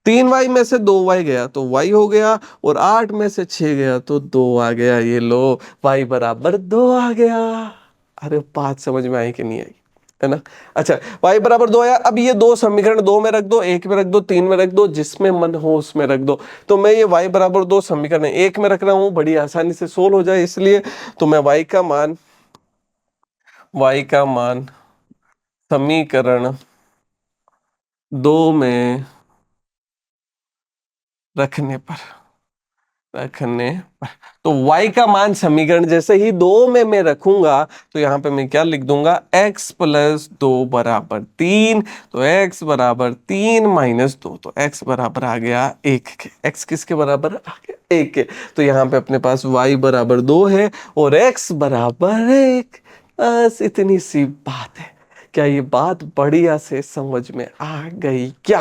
3y में से 2y गया तो y हो गया, और 8 में से 6 गया तो 2 आ गया। ये लो, y बराबर 2 आ गया। अरे बात समझ में आई कि नहीं आई, है ना। अच्छा, y बराबर 2 आया। अब ये दो समीकरण 2 में रख दो, 1 में रख दो, 3 में रख दो, जिसमें मन हो उसमें रख दो। तो मैं ये y बराबर 2 समीकरण 1 में रख रहा हूं, बड़ी आसानी से सोल्व हो जाए इसलिए। तो मैं y का मान समीकरण 2 में रखने पर, रखने पर। तो y का मान समीकरण जैसे ही 2 में मैं रखूंगा तो यहां पे मैं क्या लिख दूंगा, x प्लस 2 बराबर 3। तो x बराबर 3 माइनस 2, तो x बराबर आ गया 1 के। x किसके बराबर आ गया, 1 के। तो यहाँ पे अपने पास y बराबर 2 है और x बराबर 1। बस इतनी सी बात है। क्या ये बात बढ़िया से समझ में आ गई क्या,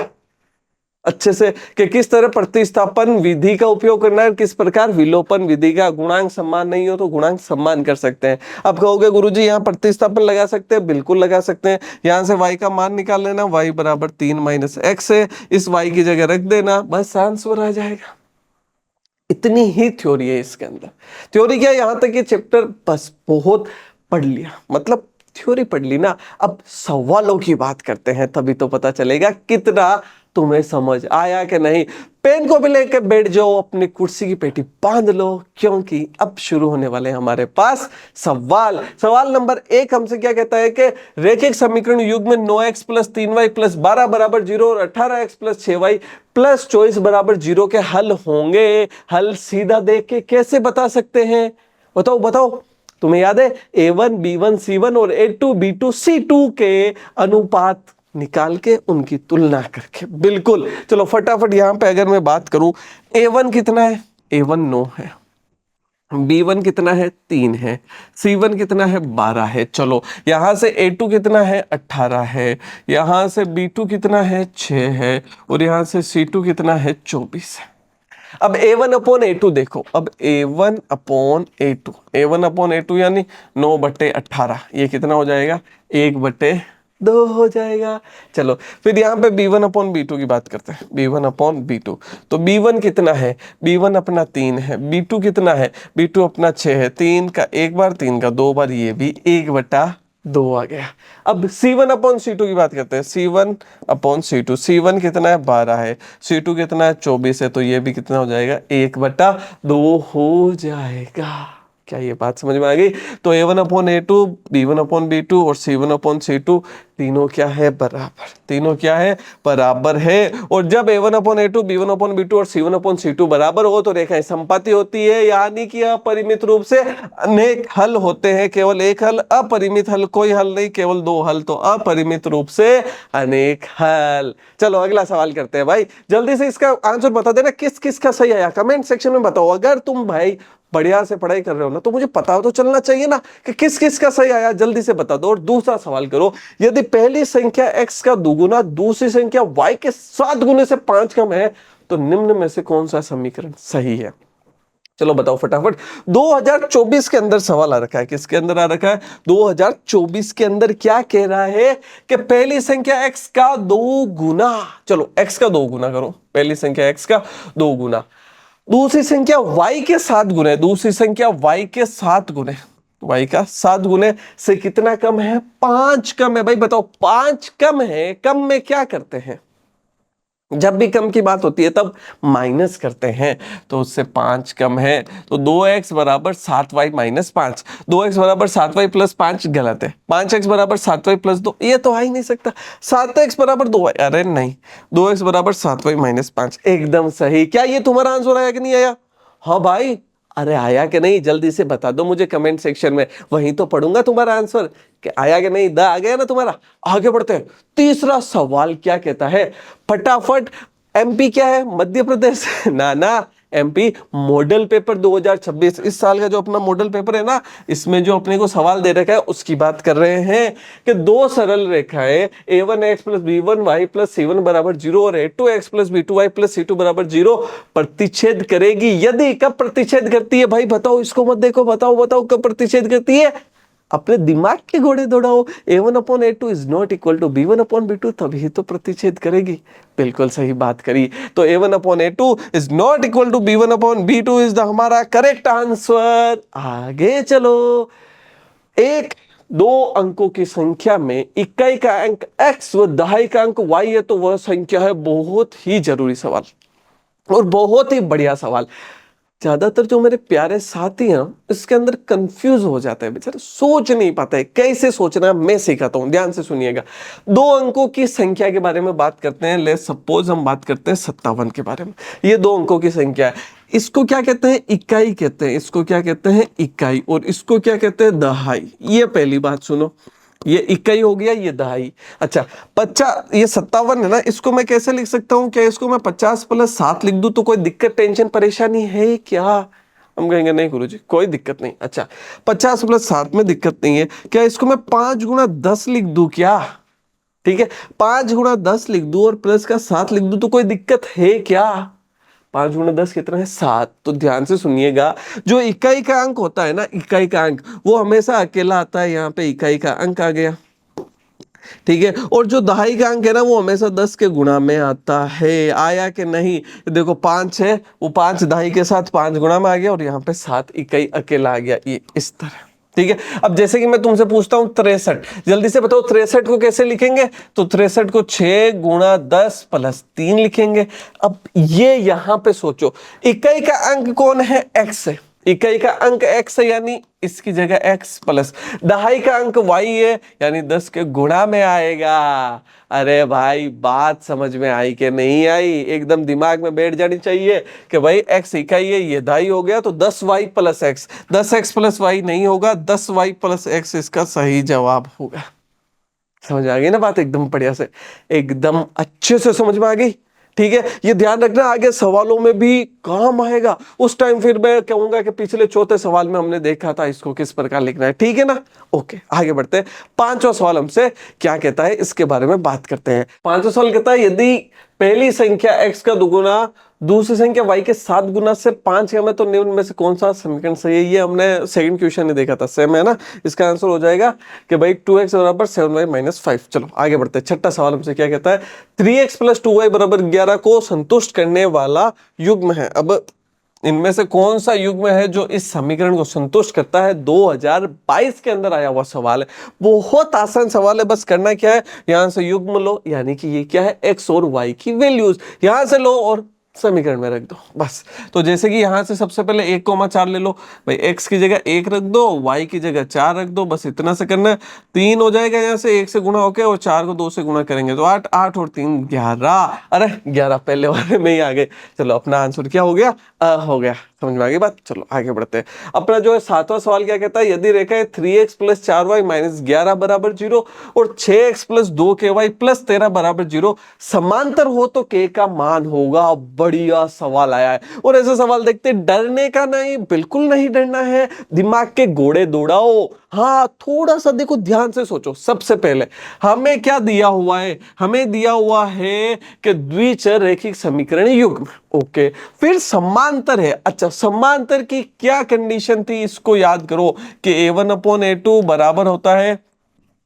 अच्छे से, कि किस तरह प्रतिस्थापन विधि का उपयोग करना है, किस प्रकार विलोपन विधि का, गुणांक समान नहीं हो तो गुणांक समान कर सकते हैं। अब कहोगे गुरुजी यहाँ प्रतिस्थापन लगा सकते हैं, बिल्कुल लगा सकते हैं। यहां से y का मान निकाल लेना, y बराबर 3 माइनस x है, इस y की जगह रख देना, बस आंसर आ जाएगा। इतनी ही थ्योरी है इसके अंदर। थ्योरी क्या, यहां तक ये चैप्टर बस बहुत पढ़ लिया, मतलब थ्योरी पढ़ ली ना, अब सवालों की बात करते हैं, तभी तो पता चलेगा कितना तुम्हें समझ आया कि नहीं। पेन को भी लेकर बैठ जाओ, अपनी कुर्सी की पेटी बांध लो, क्योंकि अब शुरू होने वाले हैं हमारे पास सवाल। सवाल नंबर 1 हमसे क्या कहता है कि रैखिक समीकरण युग्म 9x प्लस 3y प्लस 12 बराबर 0 और 18x प्लस 6y प्लस 24 बराबर 0 के हल होंगे। हल सीधा देख के कैसे बता सकते हैं, बताओ बताओ। तुम्हें याद है a1 b1 c1 और a2 b2 c2 के अनुपात निकाल के उनकी तुलना करके, बिल्कुल। चलो फटाफट यहां पे अगर मैं बात करूं, a1 कितना है, a1 9 है, b1 कितना है 3 है, c1 कितना है 12 है। चलो यहां से a2 कितना है 18 है, यहां से b2 कितना है 6 है और यहां से c2 कितना है 24 है। अब a1 अपॉन a2 देखो, अब a1 upon a2, a1 upon a2 यानी 9/18, ये कितना हो जाएगा 1/2 हो जाएगा। चलो फिर यहाँ पे b1 अपॉन b2 की बात करते हैं, b1 अपॉन b2। तो b1 कितना है, b1 अपना 3 है, b2 कितना है, b2 अपना 6 है, 3 का एक बार 3 का 2 बार, ये भी 1/2 आ गया। अब C1 अपॉन C2 की बात करते हैं, C1 अपॉन C2, C1 कितना है 12 है, C2 कितना है 24 है, तो ये भी कितना हो जाएगा 1/2 हो जाएगा। क्या ये बात समझ में आ गई। तो A1 upon A2, B1 upon B2 और C1 अपॉन C2 तीनों क्या है बराबर, तीनों क्या है बराबर है। और जब A1 upon A2, B1 upon B2 और C1 अपॉन C2 बराबर हो तो रेखाएं समपाती होती है, यानी कि अपरिमित रूप से अनेक हल होते हैं, केवल एक हल, अपरिमित हल कोई हल नहीं, केवल 2 हल, तो अपरिमित रूप से अनेक हल। चलो अगला सवाल करते हैं भाई, जल्दी से इसका आंसर बता देना, किस किस का सही आया कमेंट सेक्शन में बताओ। अगर तुम भाई बढ़िया से पढ़ाई कर रहे हो ना तो मुझे पता तो चलना चाहिए ना कि किस किस का सही आया, जल्दी से बता दो। और दूसरा सवाल करो, यदि पहली संख्या x का दुगुना दूसरी संख्या y के 7 गुने से 5 कम है तो निम्न में से कौन सा समीकरण सही है। चलो बताओ फटाफट। 2024 के अंदर सवाल आ रखा है, किसके अंदर आ रखा है 2024 के अंदर क्या कह रहा है कि पहली संख्या x का 2 गुना, चलो x का 2 गुना करो, पहली संख्या x का 2 गुना, दूसरी संख्या y के 7 गुने, दूसरी संख्या y के 7 गुने, y का 7 गुने से कितना कम है 5 कम है। भाई बताओ 5 कम है, कम में क्या करते हैं, जब भी कम की बात होती है तब माइनस करते हैं, तो उससे 5 कम है, तो 2x बराबर 7y माइनस 5, 2x बराबर 7y प्लस 5 गलत है, 5x बराबर 7y प्लस 2 ये तो आ ही नहीं सकता, 7x बराबर 2y, अरे नहीं, 2x बराबर 7y माइनस 5 एकदम सही। क्या ये तुम्हारा आंसर आया कि नहीं आया, हाँ भाई, अरे आया कि नहीं जल्दी से बता दो मुझे कमेंट सेक्शन में, वहीं तो पढ़ूंगा तुम्हारा आंसर कि आया कि नहीं। आ गया ना तुम्हारा। आगे बढ़ते हैं, तीसरा सवाल क्या कहता है फटाफट। एमपी क्या है, मध्य प्रदेश ना ना, एमपी मॉडल पेपर 2026, इस साल का जो अपना मॉडल पेपर है ना, इसमें जो अपने को सवाल दे रखा है उसकी बात कर रहे हैं कि दो सरल रेखाएं a1x plus b1y plus c1 बराबर 0 और a2x plus b2y plus c2 बराबर 0 प्रतिच्छेद करेगी। यदि कब प्रतिच्छेद करती है भाई बताओ, इसको मत देखो, बताओ बताओ कब प्रतिच्छेद करती है, अपने दिमाग के घोड़े दौड़ाओ। a1 upon a2 is not equal to b1 upon b2, तभी तो प्रतिच्छेद करेगी। बिल्कुल सही बात करी, तो a1 upon a2 is not equal to b1 upon b2 is the हमारा करेक्ट आंसर। आगे चलो, एक 2 अंकों की संख्या में इकाई का अंक x व दहाई का अंक y है तो वह संख्या है। बहुत ही जरूरी सवाल और बहुत ही बढ़िया सवाल। ज्यादातर जो मेरे प्यारे साथी हैं इसके अंदर कंफ्यूज हो जाता है, बेचारे सोच नहीं पाते कैसे सोचना है, मैं सिखाता हूं, ध्यान से सुनिएगा। 2 अंकों की संख्या के बारे में बात करते हैं, ले सपोज हम बात करते हैं 57 के बारे में। ये 2 अंकों की संख्या है, इसको क्या कहते हैं, इकाई कहते हैं, इसको क्या कहते हैं, इकाई, और इसको क्या कहते हैं, दहाई। ये पहली बात सुनो, ये इकाई हो गया, ये दहाई। अच्छा 50, ये 57 है ना, इसको मैं कैसे लिख सकता हूँ, क्या इसको मैं 50 प्लस 7 लिख दूं तो कोई दिक्कत टेंशन परेशानी है क्या? हम कहेंगे नहीं गुरुजी कोई दिक्कत नहीं। अच्छा 50 प्लस 7 में दिक्कत नहीं है, क्या इसको मैं 5 गुणा 10 लिख दूं क्या? ठीक है, 5 गुणा 10 लिख दूं और प्लस का 7 लिख दूं तो कोई दिक्कत है क्या? 5 गुणा 10 कितना है, 7। तो ध्यान से सुनिएगा, जो इकाई का अंक होता है ना, इकाई का अंक वो हमेशा अकेला आता है, यहाँ पे इकाई का अंक आ गया, ठीक है। और जो दहाई का अंक है ना, वो हमेशा 10 के गुणा में आता है। आया कि नहीं, देखो 5 है, वो 5 दहाई के साथ 5 गुणा में आ गया, और यहाँ पे 7 इकाई अकेला आ गया, ये इस तरह, ठीक है। अब जैसे कि मैं तुमसे पूछता हूं 63, जल्दी से बताओ 63 को कैसे लिखेंगे, तो 63 को 6 गुणा 10 प्लस 3 लिखेंगे। अब ये यहां पे सोचो, इकाई का अंक कौन है, x है, इकाई का अंक x है, यानी इसकी जगह x प्लस दहाई का अंक y है, यानी 10 के गुणा में आएगा। अरे भाई बात समझ में आई कि नहीं आई? एकदम दिमाग में बैठ जानी चाहिए कि भाई x इकाई है, ये दहाई हो गया, तो 10y plus x, 10x plus y नहीं होगा, 10y प्लस x इसका सही जवाब होगा। समझ आ गई ना बात, एकदम बढ़िया से, एकदम अच्छे से समझ में आ गई, ठीक है। ये ध्यान रखना, आगे सवालों में भी काम आएगा उस टाइम, फिर मैं कहूंगा कि पिछले चौथे सवाल में हमने देखा था इसको किस प्रकार लिखना है, ठीक है ना। ओके आगे बढ़ते हैं, पांचवा सवाल हमसे क्या कहता है इसके बारे में बात करते हैं। पांचवा सवाल कहता है, यदि पहली संख्या x का दुगुना दूसरी संख्या y के 7 गुना से 5 है, तो निम्न में से कौन सा समीकरण सही है? ये हमने सेकंड क्वेश्चन में देखा था, सेम है ना। इसका आंसर हो जाएगा कि भाई 2x बराबर 7y माइनस 5। चलो आगे बढ़ते हैं, छठा सवाल हमसे क्या कहता है, 3x प्लस 2y बराबर 11 को संतुष्ट करने वाला युग्म है। अब इनमें से कौन सा युग्म है जो इस समीकरण को संतुष्ट करता है? 2022 के अंदर आया हुआ सवाल है, बहुत आसान सवाल है। बस करना क्या है, यहां से युग्म लो, यानी कि ये क्या है, x और y की वैल्यूज यहां से लो और समीकरण में रख दो, बस। तो जैसे कि यहां से सबसे पहले 1,4 ले लो भाई, x की जगह 1 रख दो, y की जगह 4 रख दो, बस इतना से करना है। 3 हो जाएगा यहाँ से 1 से गुणा होके, और 4 को 2 से गुणा करेंगे तो 8, 8 और 3 11। अरे 11 पहले वाले में ही आ गए। चलो अपना आंसर क्या हो गया, हो गया। समझ में आ गई बात। चलो आगे बढ़ते हैं, अपना जो है सातवां सवाल क्या कहता है, यदि रेखा है 3x प्लस 4y माइनस 11 बराबर 0 और 6x प्लस 2ky प्लस 13 बराबर 0 समांतर हो तो k का मान होगा। बढ़िया सवाल आया है, और ऐसा सवाल देखते डरने का नहीं, बिल्कुल नहीं डरना है, दिमाग के घोड़े दौड़ाओ। हाँ थोड़ा सा देखो, ध्यान से सोचो। सबसे पहले हमें क्या दिया हुआ है, हमें दिया हुआ है कि द्विचर रैखिक समीकरण युग्म, ओके। फिर समांतर है। अच्छा समांतर की क्या कंडीशन थी, इसको याद करो कि a1/a2 बराबर होता है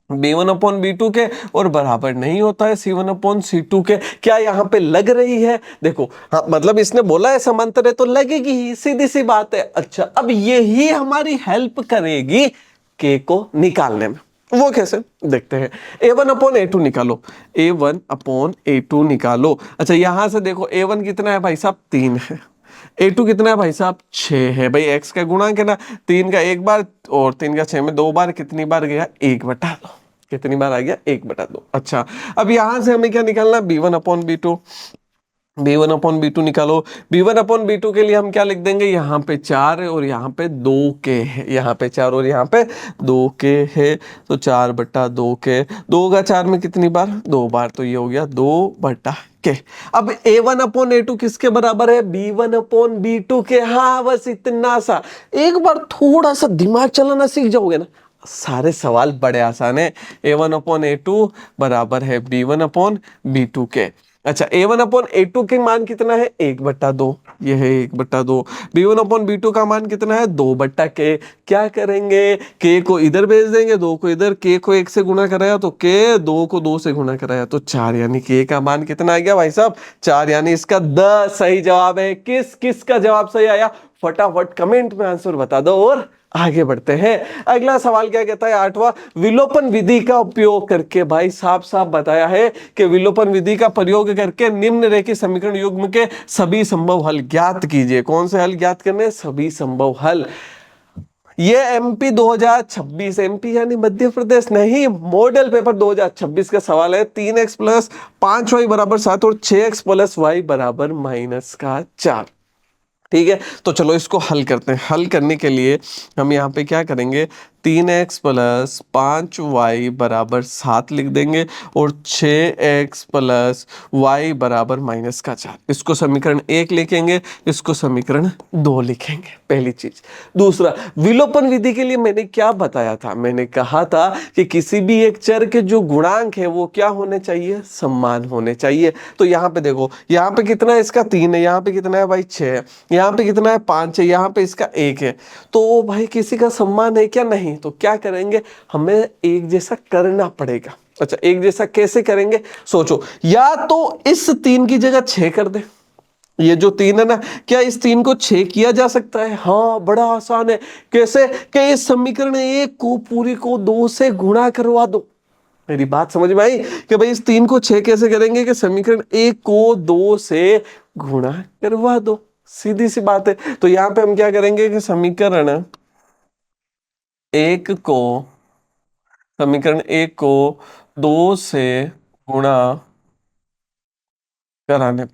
b1/b2 के, और बराबर नहीं होता है c1/c2 के। क्या यहां पे लग रही है? देखो हाँ, मतलब इसने बोला है समांतर है तो लगेगी ही, सीधी सी बात है। अच्छा अब यही हमारी हेल्प करेगी k को निकालने में, वो कैसे देखते हैं। a1/a2 निकालो, a1/a2 निकालो। अच्छा यहां से देखो a1 कितना है भाई साहब, 3 है, a2 कितना है भाई साहब, 6 है। भाई x का गुणांक है ना, 3 का 1 बार और 3 का 6 में 2 बार, कितनी बार गया, 1/2। कितनी बार आ गया, 1/2। अच्छा अब यहां से हमें क्या निकालना, b1/b2, b1/b2 निकालो। b1/b2 के लिए हम क्या लिख देंगे, यहाँ पे 4 है और यहाँ पे 2k है, यहाँ पे 4 और यहाँ पे 2k है, तो 4/2k, 2 का 4 में कितनी बार, 2 बार, तो ये हो गया 2/k। अब a1/a2 किसके बराबर है, b1/b2 के। हाँ बस इतना सा, एक बार थोड़ा सा दिमाग चलाना सीख जाओगे ना, सारे सवाल बड़े आसान है। a1/a2 बराबर है b1/b2 के। अच्छा a1/a2 के मान कितना है, 1/2, ये है 1/2। b1/b2 का मान कितना है, 2/k। क्या करेंगे, k को इधर भेज देंगे, 2 को इधर, k को 1 से गुणा कराया तो k, 2 को 2 से गुणा कराया तो 4, यानी k का मान कितना आ गया भाई साहब, 4, यानी इसका द सही जवाब है। किस किस का जवाब सही आया, फटाफट कमेंट में आंसर बता दो और आगे बढ़ते हैं। अगला सवाल क्या कहता है, 8वां, विलोपन विधि का उपयोग करके। भाई साफ साफ बताया है कि विलोपन विधि का प्रयोग करके निम्न रेखीय समीकरण युग्म के सभी संभव हल ज्ञात कीजिए। कौन से हल ज्ञात करने, सभी संभव हल। ये एमपी 2026, एमपी यानी मध्य प्रदेश नहीं, मॉडल पेपर 2026 का सवाल है। 3x प्लस 5y बराबर 7 और 6x प्लस y बराबर -4। ठीक है, तो चलो इसको हल करते हैं। हल करने के लिए हम यहाँ पे क्या करेंगे, 3x प्लस 5y बराबर 7 लिख देंगे और 6x प्लस y बराबर -4। इसको समीकरण 1 लिखेंगे, इसको समीकरण 2 लिखेंगे, पहली चीज। दूसरा, विलोपन विधि के लिए मैंने क्या बताया था, मैंने कहा था कि किसी भी एक चर के जो गुणांक है वो क्या होने चाहिए, समान होने चाहिए। तो यहाँ पे देखो, यहाँ पे कितना है, इसका 3 है, यहाँ पे कितना है भाई 6 है, यहाँ पे कितना है 5 है, यहाँ पे इसका 1 है। तो भाई किसी का सम्मान है क्या, नहीं। तो क्या करेंगे, हमें एक जैसा करना पड़ेगा। अच्छा, एक जैसा कैसे करेंगे, सोचो। या तो इस 3 की जगह 6 कर दे, ये जो 3 है ना, क्या इस 3 को 6 किया जा सकता है? हाँ, बड़ा आसान है। कैसे, कि इस समीकरण 1 को पूरी को 2 से गुणा करवा दो। मेरी बात समझ में आई कि भाई इस 3 को 6 कैसे करेंगे, कि समीकरण 1 को 2 से गुणा करवा दो, सीधी सी बात है। तो यहां पे हम क्या करेंगे कि समीकरण एक को 2 से गुणा कराने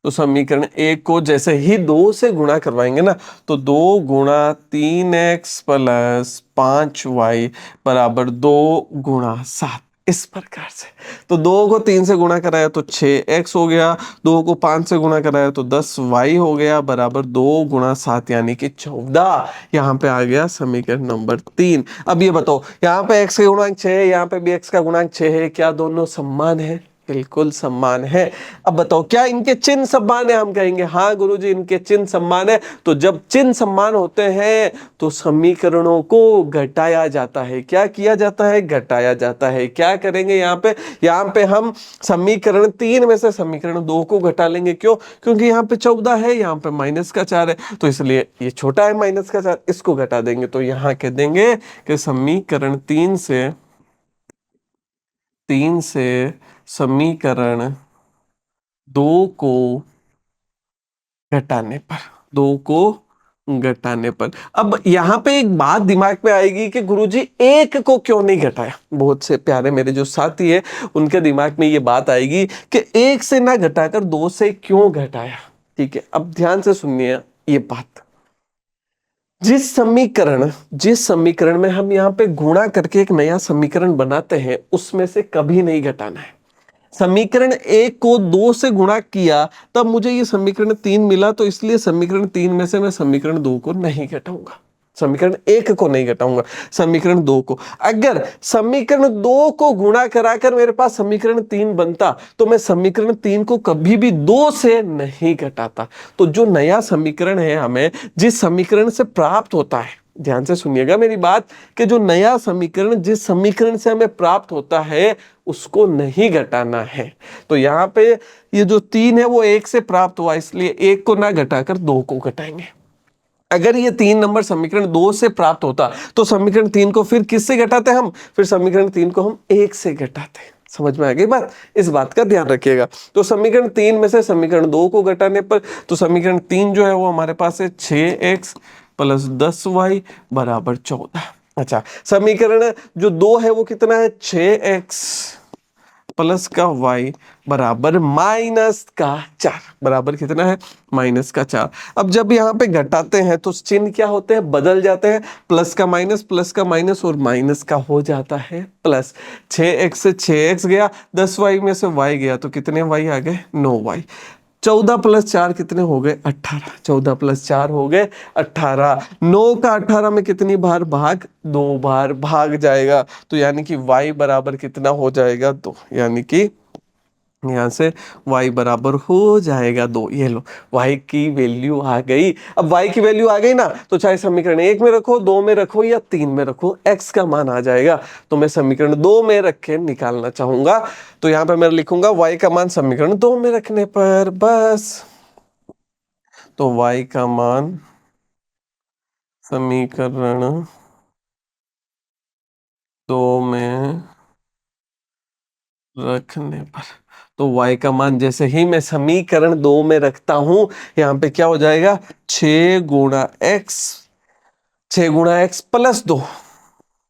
तो समीकरण 1 को जैसे ही 2 से गुणा करवाएंगे ना, तो 2 गुणा 3x प्लस 5y बराबर 2 गुणा 7, इस प्रकार से। तो 2 को 3 से गुणा कराया तो 6x हो गया, 2 को 5 से गुणा कराया तो 10y हो गया बराबर 2 गुणा 7 यानी कि 14। यहाँ पे आ गया समीकरण नंबर 3। अब ये बताओ, यहाँ पे x का गुणांक 6 है, यहाँ पे भी x का गुणांक 6 है, क्या दोनों समान है? बिल्कुल समान है। अब बताओ, क्या इनके चिन्ह समान है? हम कहेंगे हाँ गुरुजी, इनके चिन्ह समान है। तो जब चिन्ह समान होते हैं तो समीकरणों को घटाया जाता है। क्या किया जाता है? घटाया जाता है। क्या करेंगे यहाँ पे हम समीकरण 3 में से समीकरण 2 को घटा लेंगे। क्यों? क्योंकि यहाँ पे 14 है, यहाँ पे -4 है, तो इसलिए ये छोटा है -4, इसको घटा देंगे। तो यहाँ कह देंगे कि समीकरण 3 से समीकरण 2 को घटाने पर 2 को घटाने पर। अब यहाँ पे एक बात दिमाग में आएगी कि गुरुजी 1 को क्यों नहीं घटाया। बहुत से प्यारे मेरे जो साथी है उनके दिमाग में ये बात आएगी कि 1 से ना घटाकर 2 से क्यों घटाया। ठीक है, अब ध्यान से सुनिए ये बात। जिस समीकरण में हम यहाँ पे गुणा करके एक नया समीकरण बनाते हैं, उसमें से कभी नहीं घटाना है। समीकरण 1 को 2 से गुणा किया तब मुझे ये समीकरण 3 मिला, तो इसलिए समीकरण 3 में से मैं समीकरण 2 को नहीं घटाऊंगा, समीकरण 1 को नहीं घटाऊंगा, समीकरण 2 को। अगर समीकरण 2 को गुणा कराकर मेरे पास समीकरण 3 बनता तो मैं समीकरण 3 को कभी भी 2 से नहीं घटाता। तो जो नया समीकरण है हमें जिस समीकरण से प्राप्त होता है, ध्यान से सुनिएगा मेरी बात, कि जो नया समीकरण जिस समीकरण से हमें प्राप्त होता है उसको नहीं घटाना है। तो यहाँ पे ये जो 3 है वो 1 से प्राप्त हुआ, इसलिए 1 को ना घटाकर 2 को घटाएंगे। अगर ये 3 नंबर समीकरण 2 से प्राप्त होता तो समीकरण 3 को फिर किससे घटाते हम? फिर समीकरण 3 को हम 1 से घटाते। समझ में आ गई बात? इस बात का ध्यान रखिएगा। तो समीकरण 3 में से समीकरण 2 को घटाने पर तो समीकरण 3 जो है वो हमारे पास है 6x प्लस 10y बराबर 14। अच्छा, समीकरण जो 2 है वो कितना है? 6x प्लस का y बराबर -4, बराबर कितना है? -4। अब जब यहाँ पे घटाते हैं तो चिन्ह क्या होते हैं? बदल जाते हैं। प्लस का माइनस और माइनस का हो जाता है प्लस। 6x से 6x गया, 10y में से y गया, तो कितने y आ गए? 9y। 14 प्लस 4 कितने हो गए? 18। 14 प्लस 4 हो गए 18। 9 का 18 में कितनी बार भाग? 2 बार भाग जाएगा। तो यानी कि y बराबर कितना हो जाएगा? 2। यानी कि यहां से y बराबर हो जाएगा 2। ये लो, y की वैल्यू आ गई। अब y की वैल्यू आ गई ना, तो चाहे समीकरण 1 में रखो, 2 में रखो या 3 में रखो, x का मान आ जाएगा। तो मैं समीकरण 2 में रख के निकालना चाहूंगा, तो यहां पे मैं लिखूंगा y का मान समीकरण 2 में रखने पर, बस। तो y का मान समीकरण 2 में रखने पर, तो y का मान जैसे ही मैं समीकरण 2 में रखता हूं, यहां पे क्या हो जाएगा? 6 गुणा x प्लस 2,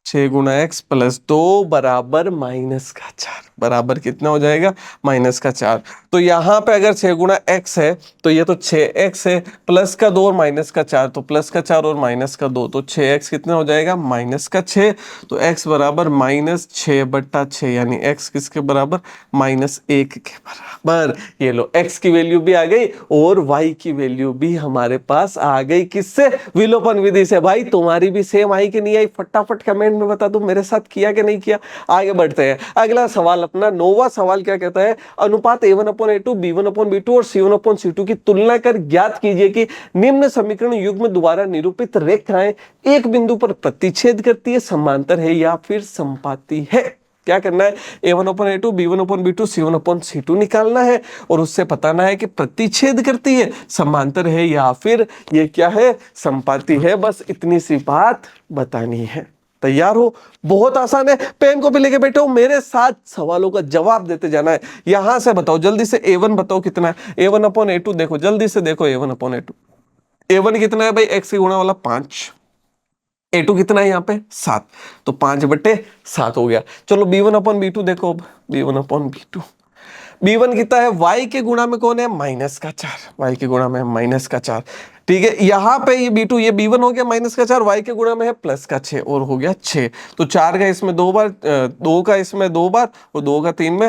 6 गुना x प्लस 2 बराबर -4 बराबर कितना हो जाएगा? -4। तो यहाँ पे अगर 6 गुना x है तो ये तो 6x है, प्लस का 2 और माइनस का 4, तो प्लस का 4 और माइनस का 2, तो 6x कितना हो जाएगा? -6। तो x बराबर -6/6, यानी x किसके बराबर? -1 के बराबर। ये लो x की वैल्यू भी आ गई और y की वैल्यू भी हमारे पास आ गई। किससे? विलोपन विधि से। भाई तुम्हारी भी सेम आई कि नहीं आई? फटाफट कमेंट में बता दो मेरे साथ किया कि नहीं किया। आगे बढ़ते हैं, अगला सवाल अपना 9वां सवाल क्या कहता है? अनुपात a1/a2 b1/b2 और c1/c2 की तुलना कर ज्ञात कीजिए कि निम्न समीकरण युग्म द्वारा निरूपित रेखाएं एक बिंदु पर प्रतिच्छेद करती है, समांतर है या फिर संपाती है। क्या करना है? a1/a2 b1/b2 c1/c2 निकालना है और उससे बताना है कि प्रतिच्छेद करती है, समांतर है या फिर ये क्या है? संपाती है। बस इतनी सी बात बतानी है। तैयार हो? बहुत आसान है। पेन कॉपी लेके बैठो, मेरे साथ सवालों का जवाब देते जाना है। यहां से बताओ जल्दी से, a1 बताओ कितना है? a1/a2 देखो, जल्दी से देखो a1/a2। a1 कितना है भाई? x की गुणा वाला 5। a2 कितना है यहाँ पे? 7। तो 5/7 हो गया। चलो b1/b2 देखो अब, b1/b2। b1 कितना है? y के गुणा में कौन है? -4। y के गुणा में -4। ठीक है, यहाँ पे ये b2, ये b1 हो गया -4, y के गुणा में है +6 और हो गया 6। तो 4 का इसमें 2 बार, 2 का इसमें 2 बार और 2 का 3 में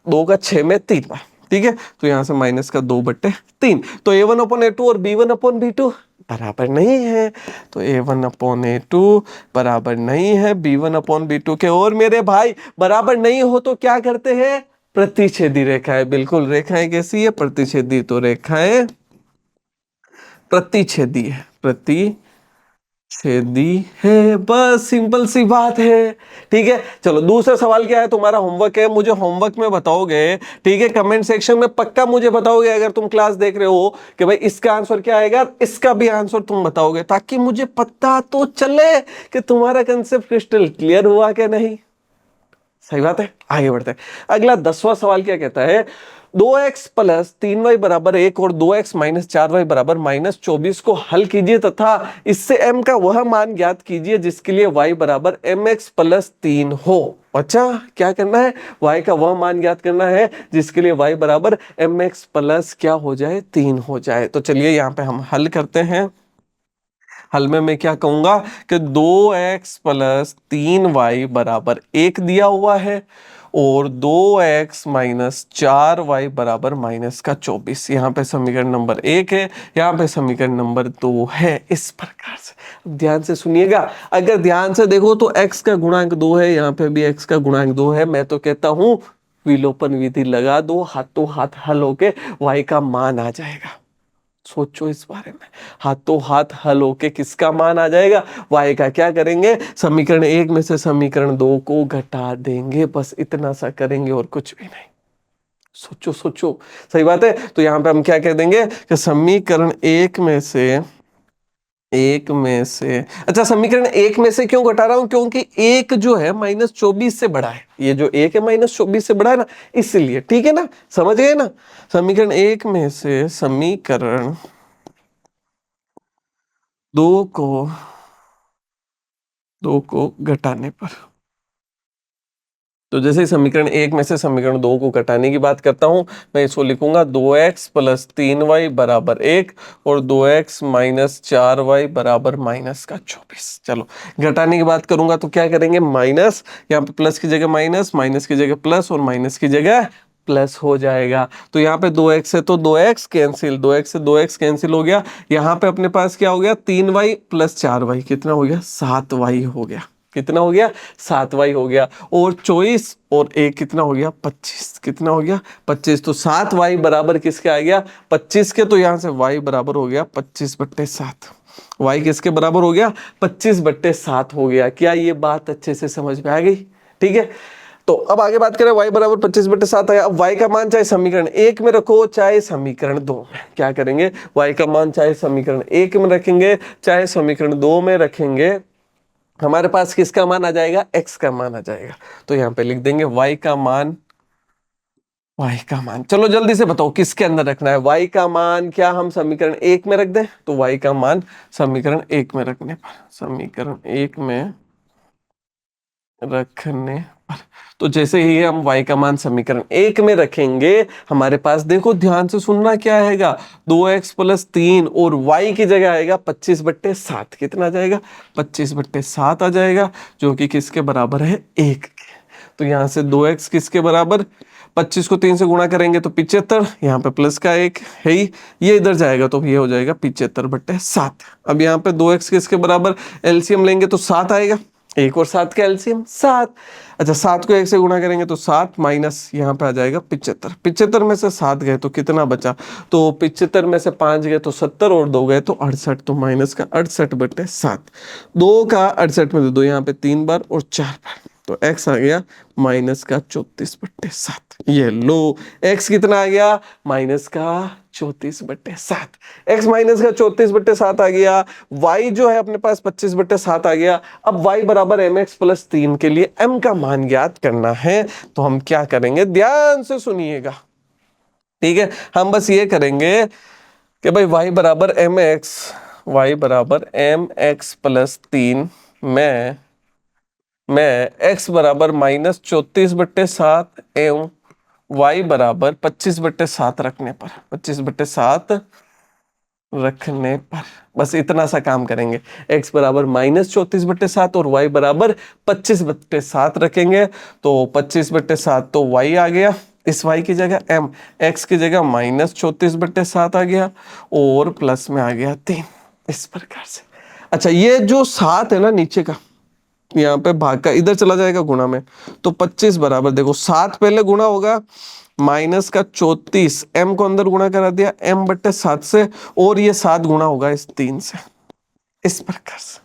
2 का 6 में 3 बार। ठीक है, तो यहाँ से -2/3। तो a1/a2 और b1/b2 बराबर नहीं है। तो a1/a2 बराबर नहीं है b1/b2 के। और मेरे भाई बराबर नहीं हो तो क्या करते हैं? प्रतिच्छेदी रेखाएं। बिल्कुल, रेखाएं कैसी है? प्रतिच्छेदी। तो रेखाएं प्रतिच्छेदी है, प्रतिच्छेदी है। बस सिंपल सी बात है। ठीक है, चलो दूसरा सवाल क्या है? तुम्हारा होमवर्क है, मुझे होमवर्क में बताओगे। ठीक है, कमेंट सेक्शन में पक्का मुझे बताओगे अगर तुम क्लास देख रहे हो कि भाई इसका आंसर क्या आएगा, इसका भी आंसर तुम बताओगे, ताकि मुझे पता तो चले कि तुम्हारा कंसेप्ट क्रिस्टल क्लियर हुआ कि नहीं। सही बात है। आगे बढ़ते हैं, अगला 10वां सवाल क्या कहता है? 2x प्लस 3y बराबर 1 और 2x माइनस 4y बराबर -24 को हल कीजिए तथा इससे m का वह मान ज्ञात कीजिए जिसके लिए y बराबर mx प्लस 3 हो। अच्छा, क्या करना है? y का वह मान ज्ञात करना है जिसके लिए y बराबर mx प्लस क्या हो जाए? 3 हो जाए। तो चलिए यहाँ पे हम हल करते हैं। हल में मैं क्या कहूंगा कि 2x प्लस 3y बराबर 1 दिया हुआ है और 2x माइनस 4y बराबर -24। यहाँ पे समीकरण नंबर 1 है, यहाँ पे समीकरण नंबर 2 है। इस प्रकार से अब ध्यान से सुनिएगा। अगर ध्यान से देखो तो x का गुणांक 2 है, यहाँ पे भी x का गुणांक 2 है। मैं तो कहता हूं विलोपन विधि लगा दो, हाथों हाथ हल होके y का मान आ जाएगा। सोचो इस बारे में, हाथों हाथ हल होके किसका मान आ जाएगा? y का। क्या करेंगे? समीकरण 1 में से समीकरण 2 को घटा देंगे, बस इतना सा करेंगे और कुछ भी नहीं। सोचो सोचो, सही बात है। तो यहाँ पे हम क्या कह देंगे कि समीकरण 1 में से अच्छा, समीकरण 1 में से क्यों घटा रहा हूं? क्योंकि 1 जो है -24 से बड़ा है। ये जो 1 है -24 से बड़ा है ना, इसलिए। ठीक है ना, समझ गए ना? समीकरण 1 में से समीकरण 2 को घटाने पर, तो जैसे समीकरण 1 में से समीकरण 2 को घटाने की बात करता हूं, मैं इसको लिखूंगा 2x प्लस 3y बराबर 1 और 2x माइनस 4y बराबर -24। चलो घटाने की बात करूंगा तो क्या करेंगे? माइनस, यहाँ पे प्लस की जगह माइनस, माइनस की जगह प्लस और माइनस की जगह प्लस हो जाएगा। तो यहाँ पे 2x है तो 2x कैंसिल, 2x से 2x कैंसिल हो गया। यहाँ पे अपने पास क्या हो गया? 3y प्लस 4y कितना हो गया? 7y हो गया। कितना हो गया? 7y हो गया। और 24 और 1 कितना हो गया? 25। कितना हो गया? 25। तो 7y बराबर किसके आ गया? 25 के। तो यहाँ से y बराबर हो गया 25/7। y किसके बराबर हो गया? 25/7 हो गया। क्या ये बात अच्छे से समझ में आ गई? ठीक है, तो अब आगे बात करें। y बराबर 25/7 आया। अब y का मान चाहे समीकरण 1 में रखो चाहे समीकरण 2 में। क्या करेंगे? y का मान चाहे समीकरण 1 में रखेंगे चाहे समीकरण 2 में रखेंगे, हमारे पास किसका मान आ जाएगा? x का मान आ जाएगा। तो यहाँ पे लिख देंगे y का मान, चलो जल्दी से बताओ किसके अंदर रखना है y का मान? क्या हम समीकरण 1 में रख दें? तो y का मान समीकरण 1 में रखने पर, समीकरण 1 में रखने पर। तो जैसे ही हम y का मान समीकरण 1 में रखेंगे, हमारे पास देखो ध्यान से सुनना क्या आएगा, 2x प्लस 3 और y की जगह आएगा 25/7। कितना आ जाएगा? 25/7 आ जाएगा, जो कि किसके बराबर है? 1 के। तो यहाँ से 2x किसके बराबर? 25 को 3 से गुणा करेंगे तो 75, यहाँ पे प्लस का 1 है ही, ये इधर जाएगा तो ये हो जाएगा 75/7। अब यहाँ पे 2x किसके बराबर? एलसीएम लेंगे तो 7 आएगा, 1 और 7 का एलसीएम 7। अच्छा, 7 को 1 से गुणा करेंगे तो 7 माइनस यहाँ पे आ जाएगा 75। 75 में से 7 गए तो कितना बचा? तो 75 में से 5 गए तो 70 और 2 गए तो 68, तो माइनस का 68/7। 2 का 68 में दो, यहाँ पे 3 बार और 4 बार, तो x आ गया माइनस का 34/7। ये लो, x कितना आ गया? माइनस का 34/7। x माइनस का 34/7 आ गया। y जो है अपने पास 25/7 आ गया। अब y बराबर mx प्लस 3 के लिए m का मान ज्ञात करना है, तो हम क्या करेंगे? ध्यान से सुनिएगा, ठीक है। हम बस ये करेंगे कि भाई y बराबर mx प्लस 3 में x बराबर माइनस 34/7 एवं y बराबर 25/7 रखने पर, 25/7 रखने पर बस इतना सा काम करेंगे। x बराबर माइनस 34/7 और y बराबर 25/7 रखेंगे, तो 25/7 तो y आ गया, इस y की जगह m, x की जगह माइनस 34/7 आ गया और प्लस में आ गया 3, इस प्रकार से। अच्छा, ये जो 7 है ना नीचे का, यहाँ पे भाग का इधर चला जाएगा गुणा में, तो 25 बराबर, देखो 7 पहले गुणा होगा माइनस का 34, m को अंदर गुणा करा दिया m/7 से, और ये 7 गुणा होगा इस 3 से, इस प्रकार से,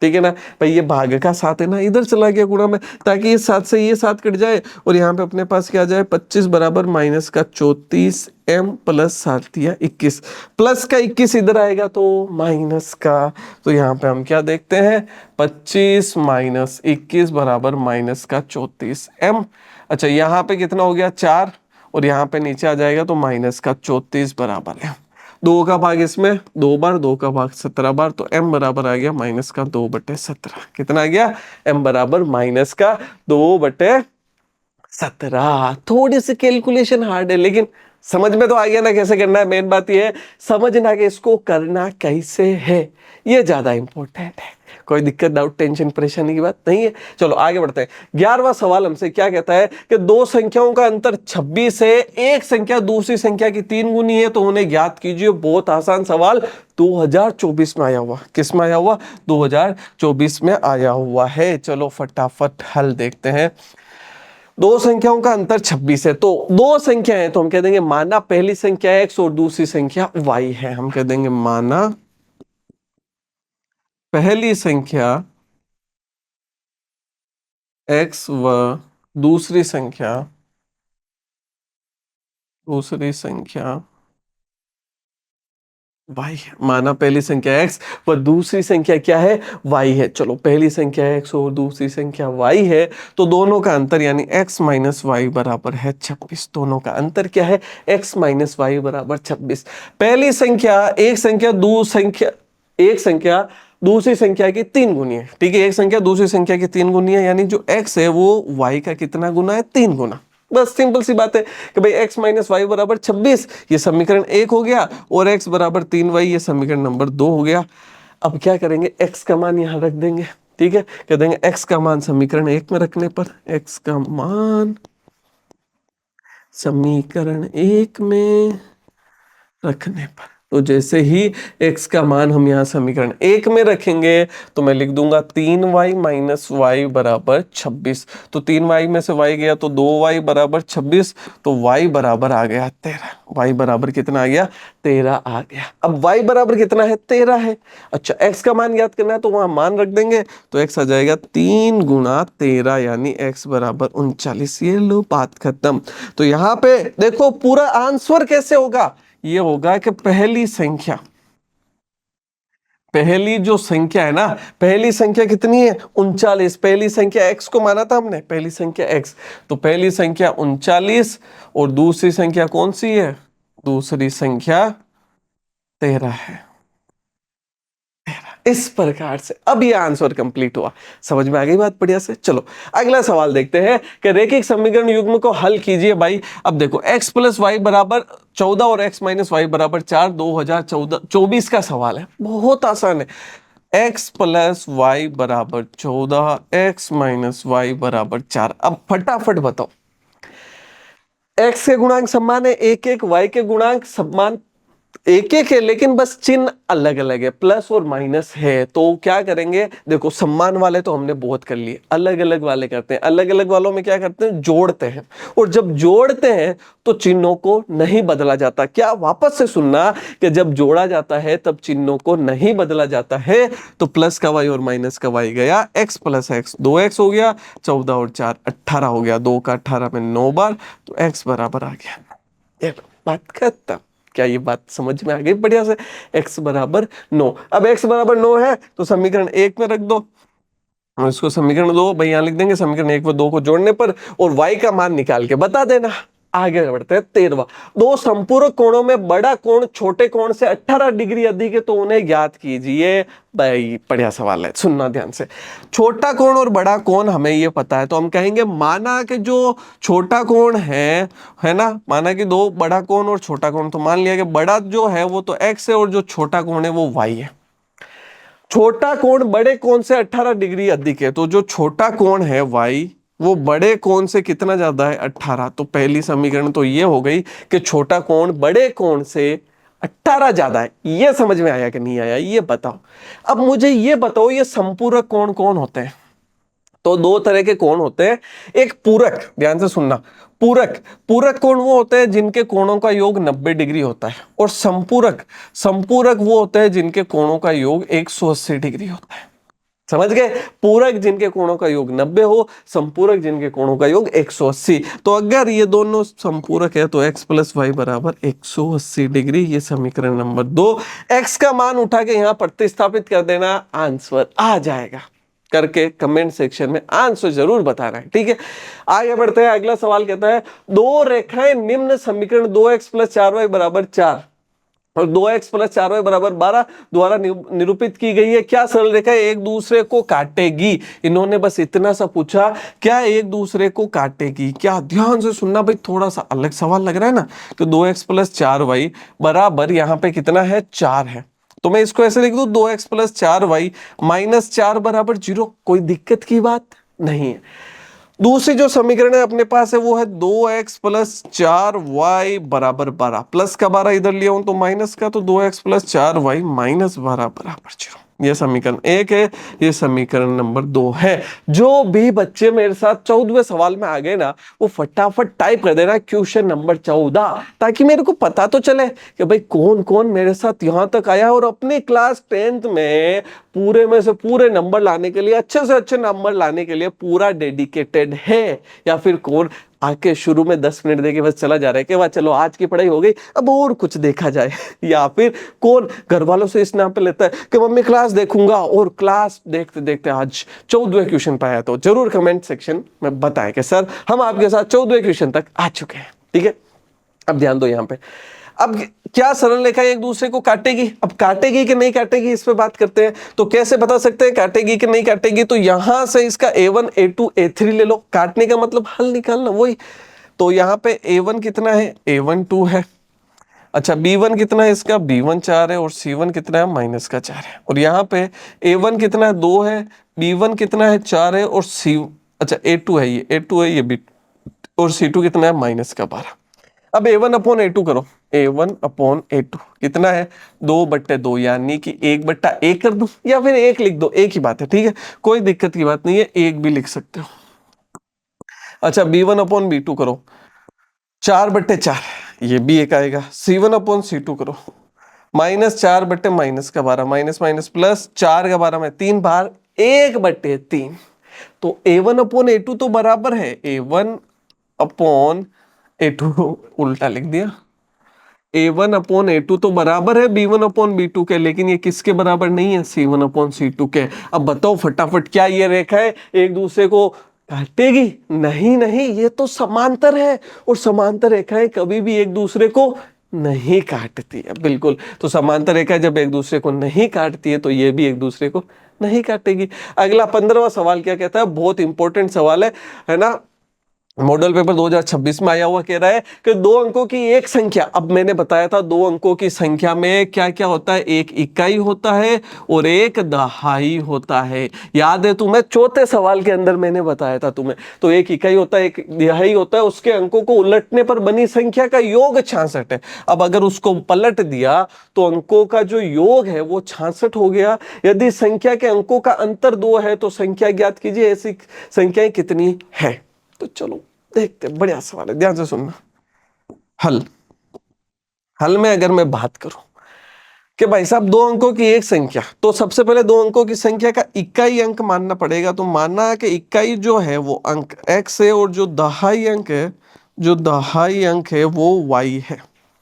ठीक है ना भाई। ये भाग का 7 है ना, इधर चला गया गुणा में, ताकि ये 7 से ये 7 कट जाए और यहाँ पे अपने पास क्या आ जाए? 25 बराबर माइनस का 34 m प्लस 7 दिया 21, प्लस का 21 इधर आएगा तो माइनस का, तो यहाँ पे हम क्या देखते हैं? 25 माइनस 21 बराबर माइनस का 34 m। अच्छा, यहाँ पे कितना हो गया? 4, और यहाँ पे नीचे आ जाएगा तो माइनस का 34 बराबर है 2 का भाग, इसमें 2 बार, 2 का भाग 17 बार, तो m बराबर आ गया माइनस का 2/17। कितना आ गया? m बराबर माइनस का 2/17। थोड़ी सी कैलकुलेशन हार्ड है, लेकिन समझ में तो आ गया ना कैसे करना है। मेन बात ये है समझना कि इसको करना कैसे है, ये ज्यादा इंपॉर्टेंट है। कोई दिक्कत, डाउट, टेंशन, परेशानी की बात नहीं है। चलो आगे बढ़ते हैं। 11वां सवाल हमसे क्या कहता है कि दो संख्याओं का अंतर 26 है, एक संख्या दूसरी संख्या की 3 गुनी है, तो उन्हें ज्ञात कीजिए। बहुत आसान सवाल, 2024 में आया हुआ। किस में आया हुआ? 2024 में आया हुआ है। चलो फटाफट हल देखते हैं। दो संख्याओं का अंतर 26 है, तो दो संख्या है तो हम कह देंगे माना पहली संख्या x और दूसरी संख्या y है। हम कह देंगे माना पहली संख्या x व दूसरी संख्या y है। माना पहली संख्या x व दूसरी संख्या क्या है? y है। चलो पहली संख्या x और दूसरी संख्या y है, तो दोनों का अंतर यानी x माइनस वाई बराबर है 26। दोनों का अंतर क्या है? x माइनस वाई बराबर 26। पहली संख्या एक संख्या दूसरी संख्या की 3 गुनी है, ठीक है। एक संख्या दूसरी संख्या की 3 गुनी है, यानी जो x है वो y का कितना गुना है? 3 गुना। बस सिंपल सी बात है कि भाई x माइनस वाई बराबर 26, ये समीकरण 1 हो गया, और x बराबर 3y, ये समीकरण नंबर 2 हो गया। अब क्या करेंगे? x का मान यहां रख देंगे, ठीक है। कह देंगे x का मान समीकरण 1 में रखने पर, x का मान समीकरण 1 में रखने पर, तो जैसे ही x का मान हम यहाँ समीकरण 1 में रखेंगे तो मैं लिख दूंगा 3y माइनस वाई बराबर 26। तो 3y में से y गया तो 2y बराबर 26, तो y बराबर आ गया 13। y बराबर कितना आ गया? 13 आ गया। अब y बराबर कितना है? 13 है। अच्छा, x का मान याद करना है तो वहां मान रख देंगे, तो x आ जाएगा 3 गुना 13 यानी x बराबर 39। ये लो बात खत्म। तो यहाँ पे देखो पूरा आंसर कैसे होगा? ये होगा कि पहली जो संख्या है ना, पहली संख्या कितनी है? 39। पहली संख्या x को माना था हमने, पहली संख्या x, तो पहली संख्या 39 और दूसरी संख्या कौन सी है? दूसरी संख्या 13 है। इस प्रकार से। अब ये आंसर कंप्लीट हुआ, समझ में आ गई बात बढ़िया से। चलो अगला सवाल देखते हैं कि रेखिक समीकरण युग्म को हल कीजिए भाई। अब देखो x प्लस वाई बराबर 14 और x माइनस वाई बराबर 4 2024 का सवाल है, बहुत आसान है। x प्लस वाई बराबर 14, x माइनस वाई बराबर 4। अब फटाफट बताओ, x के गुणांक समान है, एक एक, y के गुणांक समान एक एक है, लेकिन बस चिन्ह अलग अलग है, प्लस और माइनस है। तो क्या करेंगे, देखो सम्मान वाले तो हमने बहुत कर लिए, अलग अलग वाले करते हैं। अलग अलग वालों में क्या करते हैं, जोड़ते हैं, और जब जोड़ते हैं तो चिन्हों को नहीं बदला जाता। क्या, वापस से सुनना कि जब जोड़ा जाता है तब चिन्हों को नहीं बदला जाता है। तो प्लस का वाई और माइनस का वाई गया, x प्लस एक्स 2x हो गया, 14 और 4 18 हो गया, 2 का 18 में 9 बार, तो x बराबर आ गया। ये बात खत्म। क्या ये बात समझ में आ गई बढ़िया से? x बराबर 9। अब x बराबर 9 है तो समीकरण 1 में रख दो, और इसको समीकरण 2 भाई यहां लिख देंगे, समीकरण 1 व 2 को जोड़ने पर, और y का मान निकाल के बता देना। आगे बढ़ते हैं 13वां। दो संपूरक कोणों में बड़ा कोण छोटे कोण से 18 डिग्री अधिक है तो उन्हें ज्ञात कीजिए। भाई बढ़िया सवाल है, सुनना ध्यान से। छोटा कोण और बड़ा कोण हमें ये पता है, तो हम कहेंगे माना कि जो छोटा कोण है ना, माना कि दो बड़ा कोण और छोटा कोण, तो मान लिया कि बड़ा जो है वो तो x है और जो छोटा कोण है वो y है। छोटा कोण बड़े कोण से 18 डिग्री अधिक है, तो जो छोटा कोण है y वो बड़े कोण से कितना ज्यादा है, 18। तो पहली समीकरण तो ये हो गई कि छोटा कोण बड़े कोण से 18 ज्यादा है। ये समझ में आया कि नहीं आया, ये बताओ। अब मुझे ये बताओ, ये संपूरक कोण कौन होते हैं? तो दो तरह के कोण होते हैं, एक पूरक, ध्यान से सुनना, पूरक पूरक कोण वो होते हैं जिनके कोणों का योग 90 डिग्री होता है, और संपूरक वो होते हैं जिनके कोणों का योग 180 डिग्री होता है। समझ गए? पूरक जिनके कोणों का योग 90 हो, संपूरक जिनके कोणों का योग 180। तो अगर ये दोनों संपूरक है तो x प्लस वाई बराबर 180 डिग्री, ये समीकरण नंबर 2। x का मान उठा के यहां प्रतिस्थापित कर देना, आंसर आ जाएगा। करके कमेंट सेक्शन में आंसर जरूर बताना है, ठीक है। आगे बढ़ते हैं, अगला सवाल कहता है दो रेखाएं निम्न समीकरण 2x प्लस 4y बराबर 4 और 2x प्लस 4y बराबर 12 द्वारा निरूपित की गई है। क्या सरल रेखा एक दूसरे को काटेगी? इन्होंने बस इतना सा पूछा, क्या एक दूसरे को काटेगी? क्या, ध्यान से सुनना भाई, थोड़ा सा अलग सवाल लग रहा है ना। तो 2x प्लस 4y बराबर यहाँ पे कितना है, 4 है, तो मैं इसको ऐसे लिख दूं 2x प्लस 4y माइनस 4 बराबर 0। कोई दिक्कत की बात नहीं है। दूसरी जो समीकरण है अपने पास है वो है 2x प्लस 4y बराबर 12, प्लस का 12 इधर लिया हूं तो माइनस का, तो 2x प्लस 4y माइनस 12 बराबर 0। ये समीकरण 1 है, ये समीकरण नंबर 2 है। जो भी बच्चे मेरे साथ 14वें सवाल में आ गए ना, वो फटाफट टाइप कर देना क्वेश्चन नंबर 14, ताकि मेरे को पता तो चले कि भाई कौन कौन मेरे साथ यहां तक आया, और अपनी क्लास 10th में पूरे में से पूरे नंबर लाने के लिए, अच्छे से अच्छे नंबर लाने के लिए पूरा डेडिकेटेड है, या फिर कौन आके शुरू में 10 मिनट देके बस चला जा रहा है कि वाह चलो आज की पढ़ाई हो गई अब और कुछ देखा जाए, या फिर कौन घर वालों से इस नाम पे लेता है कि मम्मी क्लास देखूंगा, और क्लास देखते देखते आज 14वें क्वेश्चन पे आया। तो जरूर कमेंट सेक्शन में बताएं कि सर हम आपके साथ 14वें क्वेश्चन तक आ चुके हैं, ठीक है। अब ध्यान दो यहाँ पे, अब क्या सरल रेखा एक दूसरे को काटेगी? अब काटेगी कि नहीं काटेगी इस पे बात करते हैं। तो कैसे बता सकते हैं काटेगी कि नहीं काटेगी? तो यहां से इसका a1 a2 a3 ले लो, काटने का मतलब हल निकालना वही। तो यहाँ पे a1 कितना है, a1 2 है, अच्छा b1 कितना है इसका, b1 4 है, और c1 कितना है, माइनस का 4 है। और यहाँ पे a1 कितना है, 2 है, b1 कितना है, 4 है, और अच्छा a2 है, ये a2 है, ये b, और c2 कितना है, माइनस का 12। अब a1 अपॉन a2 करो, a1 अपॉन a2 कितना है, 2/2, यानी कि 1/1 कर दूं, या फिर 1 लिख दो, एक ही बात है, ठीक है, कोई दिक्कत की बात नहीं है, 1 भी लिख सकते हो। अच्छा b1 अपॉन b2 करो, 4/4, ये भी एक आएगा। c1 अपॉन c2 करो, -4 बट्टे माइनस का 12, माइनस माइनस प्लस, 4 का 12 में 3 बार, 1/3। तो a1 अपॉन a2 तो बराबर है a1 अपॉन a2, उल्टा लिख दिया, a1 अपॉन a2 तो बराबर है b1 अपॉन b2 के, लेकिन ये किसके बराबर नहीं है, c1 अपॉन c2 के। अब बताओ फटाफट, क्या ये रेखा है एक दूसरे को काटेगी? नहीं नहीं, ये तो समांतर है, और समांतर रेखाएं कभी भी एक दूसरे को नहीं काटती है। बिल्कुल, तो समांतर रेखा जब एक दूसरे को नहीं काटती है तो ये भी एक दूसरे को नहीं काटेगी। अगला 15वां सवाल क्या कहता है, बहुत इंपॉर्टेंट सवाल है ना, मॉडल पेपर 2026 में आया हुआ, कह रहा है कि दो अंकों की एक संख्या, अब मैंने बताया था दो अंकों की संख्या में क्या क्या होता है, एक इकाई होता है और एक दहाई होता है। याद है तुम्हें, चौथे सवाल के अंदर मैंने बताया था तुम्हें। तो एक इकाई होता है, एक दहाई होता है, उसके अंकों को उलटने पर बनी संख्या का योग 66 है। अब अगर उसको पलट दिया तो अंकों का जो योग है वो 66 हो गया। यदि संख्या के अंकों का अंतर 2 है तो संख्या ज्ञात कीजिए, ऐसी संख्याएं कितनी है। तो चलो देखते हैं, बढ़िया सवाल है, ध्यान से सुनना। हल हल में अगर मैं बात करूं कि भाई साहब दो अंकों की एक संख्या, तो सबसे पहले दो अंकों की संख्या का इकाई अंक मानना पड़ेगा। तो मानना है कि इकाई जो है वो अंक x है और जो दहाई अंक है, जो दहाई अंक है वो y है।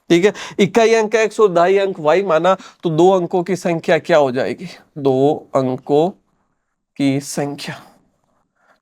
ठीक है, इकाई अंक x और दहाई अंक y माना, तो दो अंकों की संख्या क्या हो जाएगी, दो अंकों की संख्या,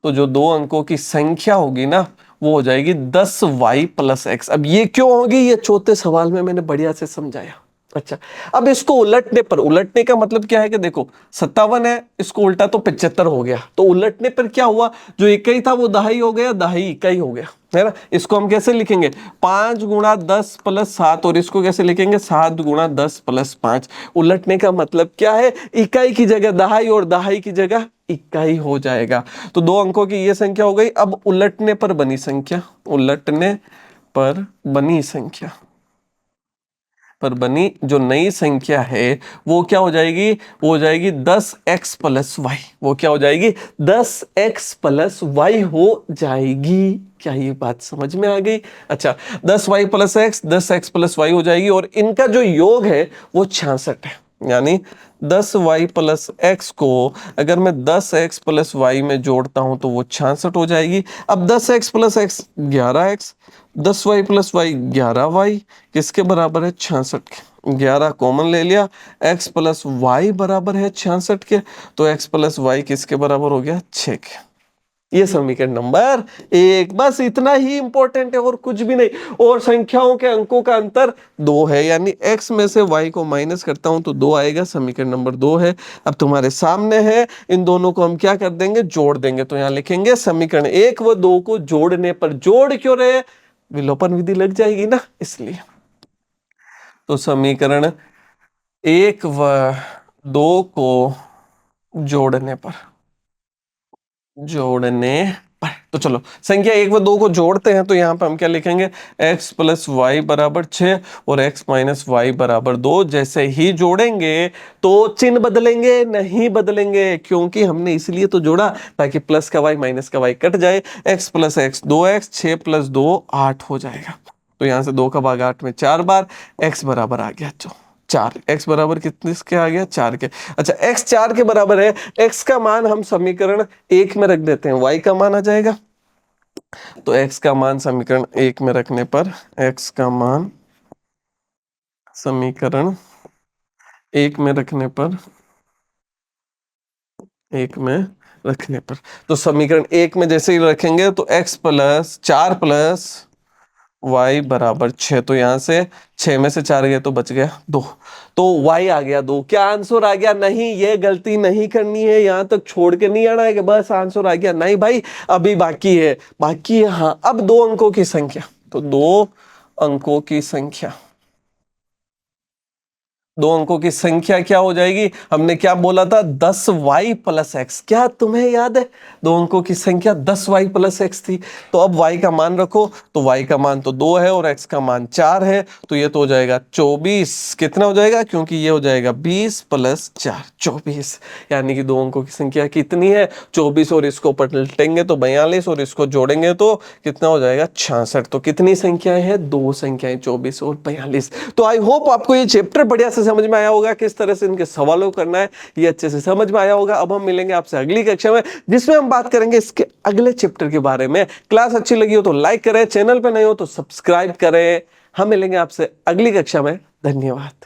तो जो दो अंकों की संख्या होगी ना वो हो जाएगी 10y प्लस एक्स। अब ये क्यों होगी, ये चौथे सवाल में मैंने बढ़िया से समझाया। अच्छा, अब इसको उलटने पर, उलटने का मतलब क्या है कि देखो 57 है, इसको उल्टा तो 75 हो गया, तो उलटने पर क्या हुआ, जो इकाई था वो दहाई हो गया, दहाई इकाई हो गया, है ना। इसको हम कैसे लिखेंगे, 5 गुणा 10 प्लस 7, और इसको कैसे लिखेंगे 7 गुणा 10 प्लस 5। उलटने का मतलब क्या है, इकाई की जगह दहाई और दहाई की जगह इकाई हो जाएगा। तो दो अंकों की ये संख्या हो गई। अब उलटने पर बनी संख्या, उलटने पर बनी संख्या पर बनी जो नई संख्या है वो क्या हो जाएगी, वो हो जाएगी 10x प्लस वाई। वो क्या हो जाएगी, 10x प्लस वाई हो जाएगी। क्या ये बात समझ में आ गई। अच्छा, 10y plus x, 10x plus Y हो जाएगी, और इनका जो योग है वो 66 है। यानी 10y प्लस एक्स को अगर मैं 10x प्लस वाई में जोड़ता हूं तो वो 66 हो जाएगी। अब 10x plus x 11x, 10y plus Y 11y, किसके बराबर है 66 के। 11 कॉमन ले लिया, x प्लस वाई बराबर है 66 के, तो x प्लस वाई किसके बराबर हो गया 6 के। ये समीकरण नंबर 1, बस इतना ही इंपॉर्टेंट है और कुछ भी नहीं। और संख्याओं के अंकों का अंतर 2 है, यानी x में से y को माइनस करता हूं तो 2 आएगा, समीकरण नंबर 2 है। अब तुम्हारे सामने है, इन दोनों को हम क्या कर देंगे, जोड़ देंगे। तो यहां लिखेंगे समीकरण 1 व 2 को जोड़ने पर, जोड़ क्यों रहे, विलोपन विधि लग जाएगी ना, इसलिए। तो समीकरण 1 व 2 को जोड़ने पर, तो चलो संख्या 1 व 2 को जोड़ते हैं। तो यहां पर हम क्या लिखेंगे, x प्लस वाई बराबर 6 और x माइनस वाई बराबर 2। जैसे ही जोड़ेंगे तो चिन्ह बदलेंगे, नहीं बदलेंगे, क्योंकि हमने इसलिए तो जोड़ा ताकि प्लस का y माइनस का y कट जाए। x plus x 2x, 6 plus 2 8 हो जाएगा। तो यहां से 2 का भाग 8 में 4 बार, x बराबर आ गया 4। x बराबर कितने के आ गया, 4 के। अच्छा, x 4 के बराबर है, x का मान हम समीकरण 1 में रख देते हैं, y का मान आ जाएगा। तो x का मान समीकरण 1 में रखने पर, x का मान समीकरण 1 में रखने पर, 1 में रखने पर, तो समीकरण 1 में जैसे ही रखेंगे तो x प्लस 4 प्लस y बराबर 6। तो यहां से 6 में से 4 गए तो बच गया 2, तो y आ गया 2। क्या आंसर आ गया, नहीं, ये गलती नहीं करनी है, यहां तक छोड़ के नहीं आना है कि बस आंसर आ गया, नहीं भाई, अभी बाकी है, बाकी है। हाँ, अब दो अंकों की संख्या, तो दो अंकों की संख्या, दो अंकों की संख्या क्या हो जाएगी, हमने क्या बोला था, 10y प्लस एक्स। क्या तुम्हें याद है, दो अंकों की संख्या 10y प्लस एक्स थी। तो अब y का मान रखो, तो y का मान तो 2 है और x का मान 4 है, तो ये तो हो जाएगा 24। कितना हो जाएगा, क्योंकि ये हो जाएगा 20 प्लस 4, 24। यानी कि दो अंकों की संख्या कितनी है, 24, और इसको पलटेंगे तो 42, और इसको जोड़ेंगे तो कितना हो जाएगा 66। तो कितनी संख्याएं हैं, दो संख्याएं, 24 और 42। तो आई होप आपको ये चैप्टर बढ़िया से समझ में आया होगा, किस तरह से इनके सवालों को करना है ये अच्छे से समझ में आया होगा। अब हम मिलेंगे आपसे अगली कक्षा में, जिसमें हम बात करेंगे इसके अगले चैप्टर के बारे में। क्लास अच्छी लगी हो तो लाइक करें, चैनल पे नए हो तो सब्सक्राइब करें। हम मिलेंगे आपसे अगली कक्षा में, धन्यवाद।